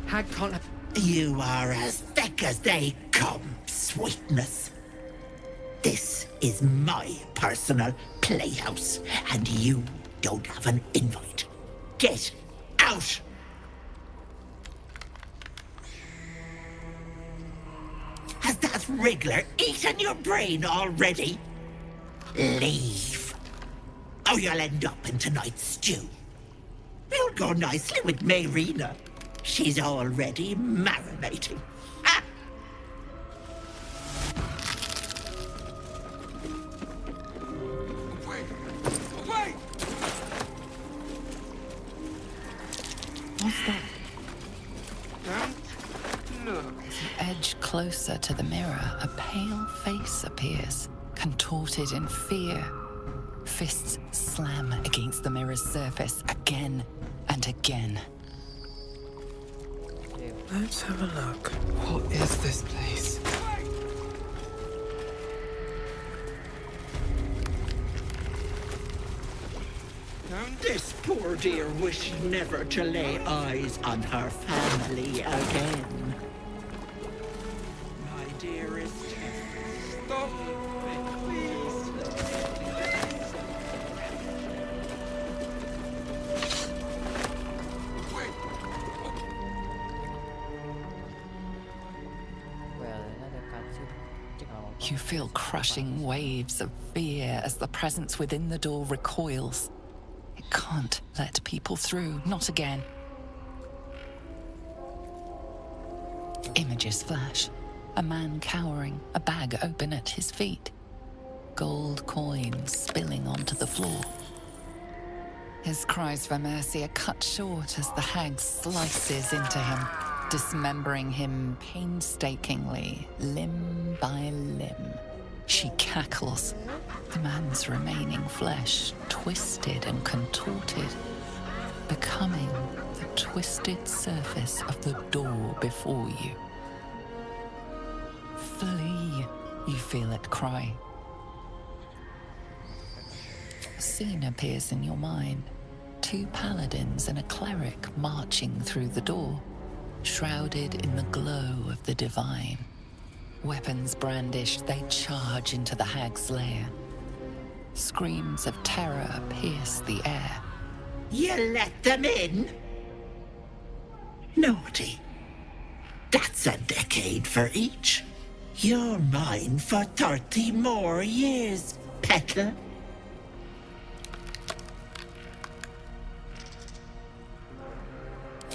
S1: Hag can't have...
S19: You are as thick as they come, sweetness. This is my personal playhouse, and you don't have an invite. Get out! Has that wriggler eaten your brain already? Leave. Or you'll end up in tonight's stew. You'll go nicely with Mayrina. She's already marinating. Ah! Away!
S5: What's that? As you edge closer to the mirror, a pale face appears, contorted in fear. Fists slam against the mirror's surface again and again.
S8: Let's have a look. What is this place?
S19: This poor dear wished never to lay eyes on her family again. My dearest, stop it, please.
S5: You feel crushing waves of fear as the presence within the door recoils. It can't let people through, not again. Images flash. A man cowering, a bag open at his feet. Gold coins spilling onto the floor. His cries for mercy are cut short as the hag slices into him, dismembering him painstakingly, limb by limb. She cackles, the man's remaining flesh twisted and contorted, becoming the twisted surface of the door before you. Flee, you feel it cry. A scene appears in your mind. 2 paladins and a cleric marching through the door, shrouded in the glow of the divine. Weapons brandished, they charge into the hag's lair. Screams of terror pierce the air.
S19: You let them in? Naughty. That's a decade for each. You're mine for 30 more years, Petal.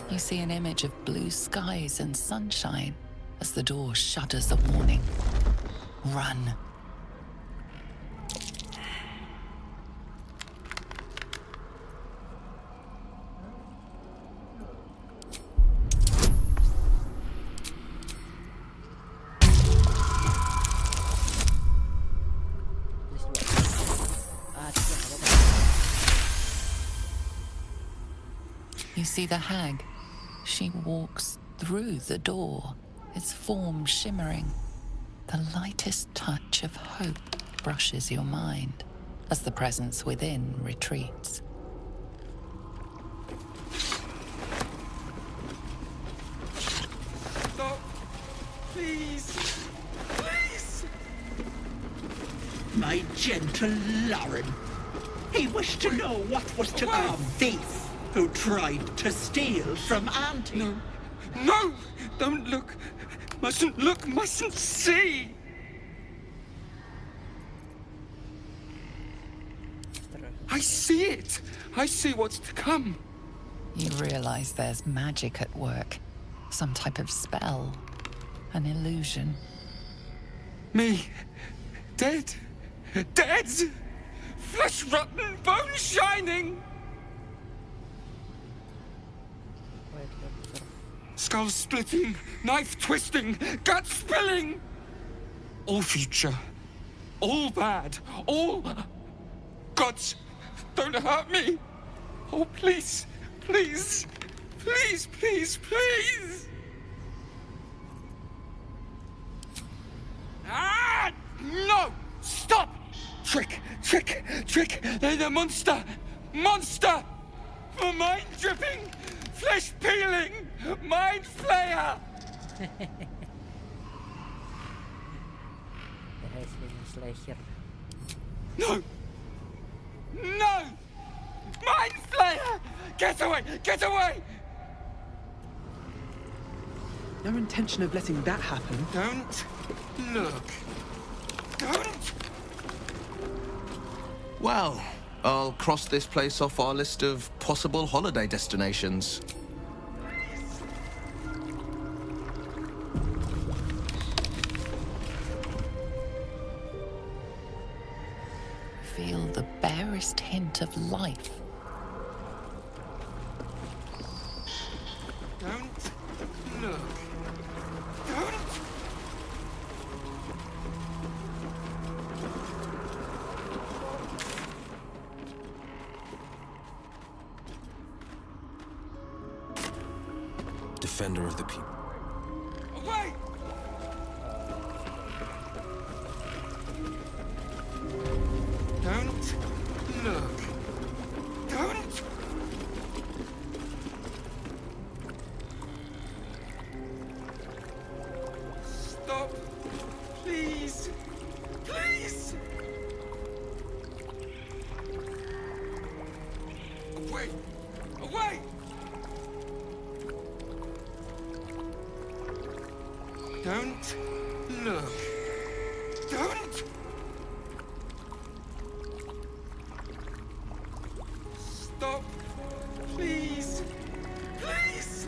S5: You see an image of blue skies and sunshine as the door shudders a warning. Run. You see the hag. She walks through the door, its form shimmering. The lightest touch of hope brushes your mind as the presence within retreats.
S19: Stop! Please! Please! My gentle Lauren. He wished to know what was to come. Thief who tried to steal from Auntie.
S4: No! No! Don't look! Mustn't look, mustn't see! I see it! I see what's to come.
S5: You realize there's magic at work. Some type of spell. An illusion.
S4: Me. Dead. Dead! Flesh rotten, bone shining! Skull splitting, knife twisting, gut spilling! All future. All bad. All... Gods, don't hurt me! Oh, please, please, please, please, please! Ah! No! Stop! Trick! Trick! Trick! They're the monster! Monster! For mind dripping! Flesh peeling! Mind flayer! No! No! Mind flayer! Get away! Get away!
S8: No intention of letting that happen.
S4: Don't look. Don't!
S9: Well, I'll cross this place off our list of possible holiday destinations.
S5: Feel the barest hint of life.
S4: Don't look. Don't!
S6: Defender of the people.
S4: Away! Don't look. Don't! Stop. Please. Please! Away! Away! Don't look. Don't! Stop. Please. Please!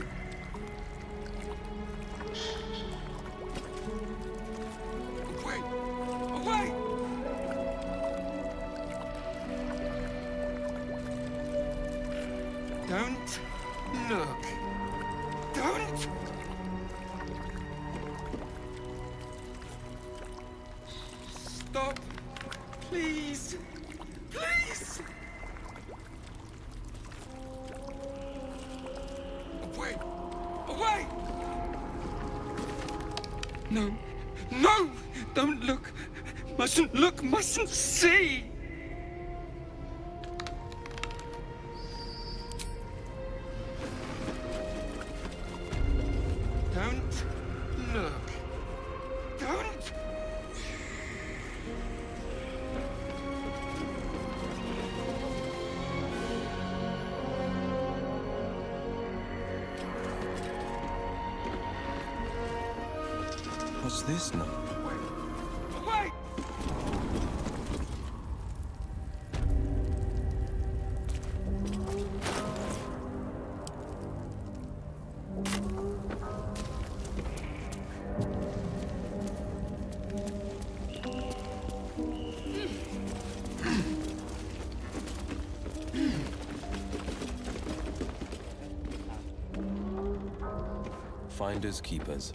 S4: Away! Away! Don't look. Don't! Stop. Please. Please! Away! Away! No. No! Don't look. Mustn't look, mustn't see! Don't look. Don't!
S6: What's this now?
S4: Away!
S6: Finders keepers.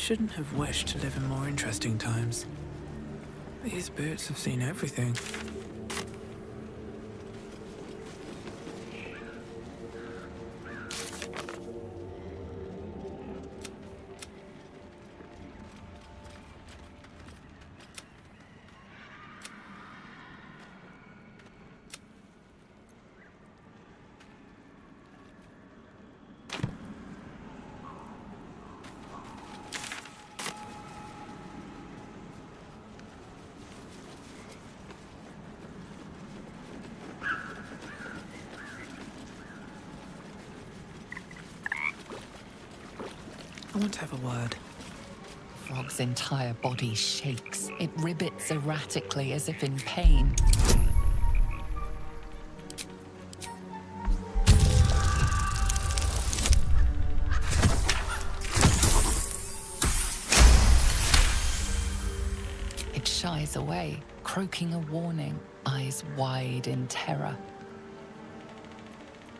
S8: shouldn't have wished to live in more interesting times. These boots have seen everything. I want to have a word.
S5: Frog's entire body shakes. It ribbits erratically as if in pain. It shies away, croaking a warning, eyes wide in terror.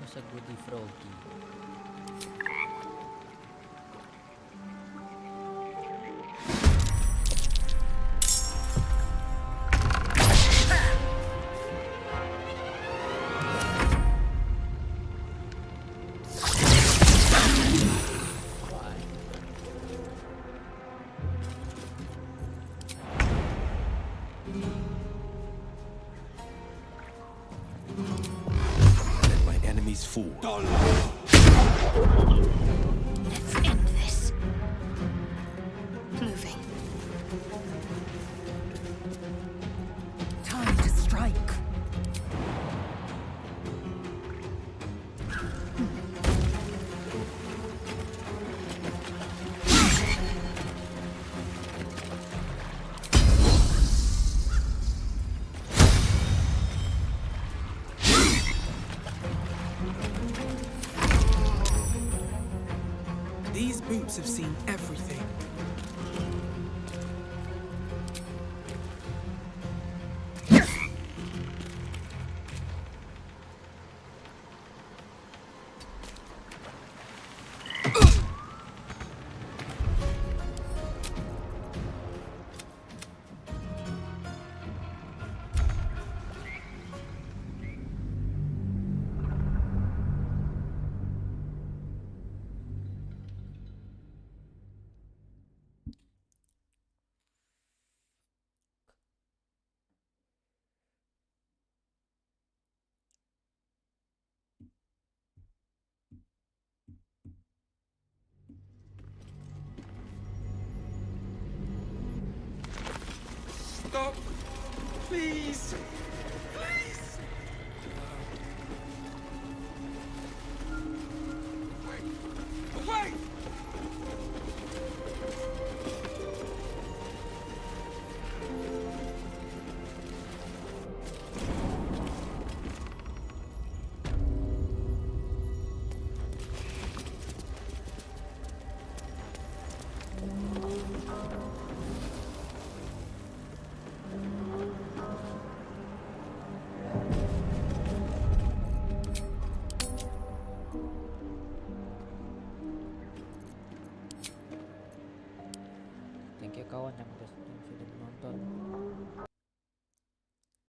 S1: What's a goody froggy?
S6: Let my enemies fall.
S12: Let's end this. Moving.
S14: Time to strike.
S8: These boots have seen everything.
S4: Stop! Please! Please! Away!
S1: Thank you kawan yang sudah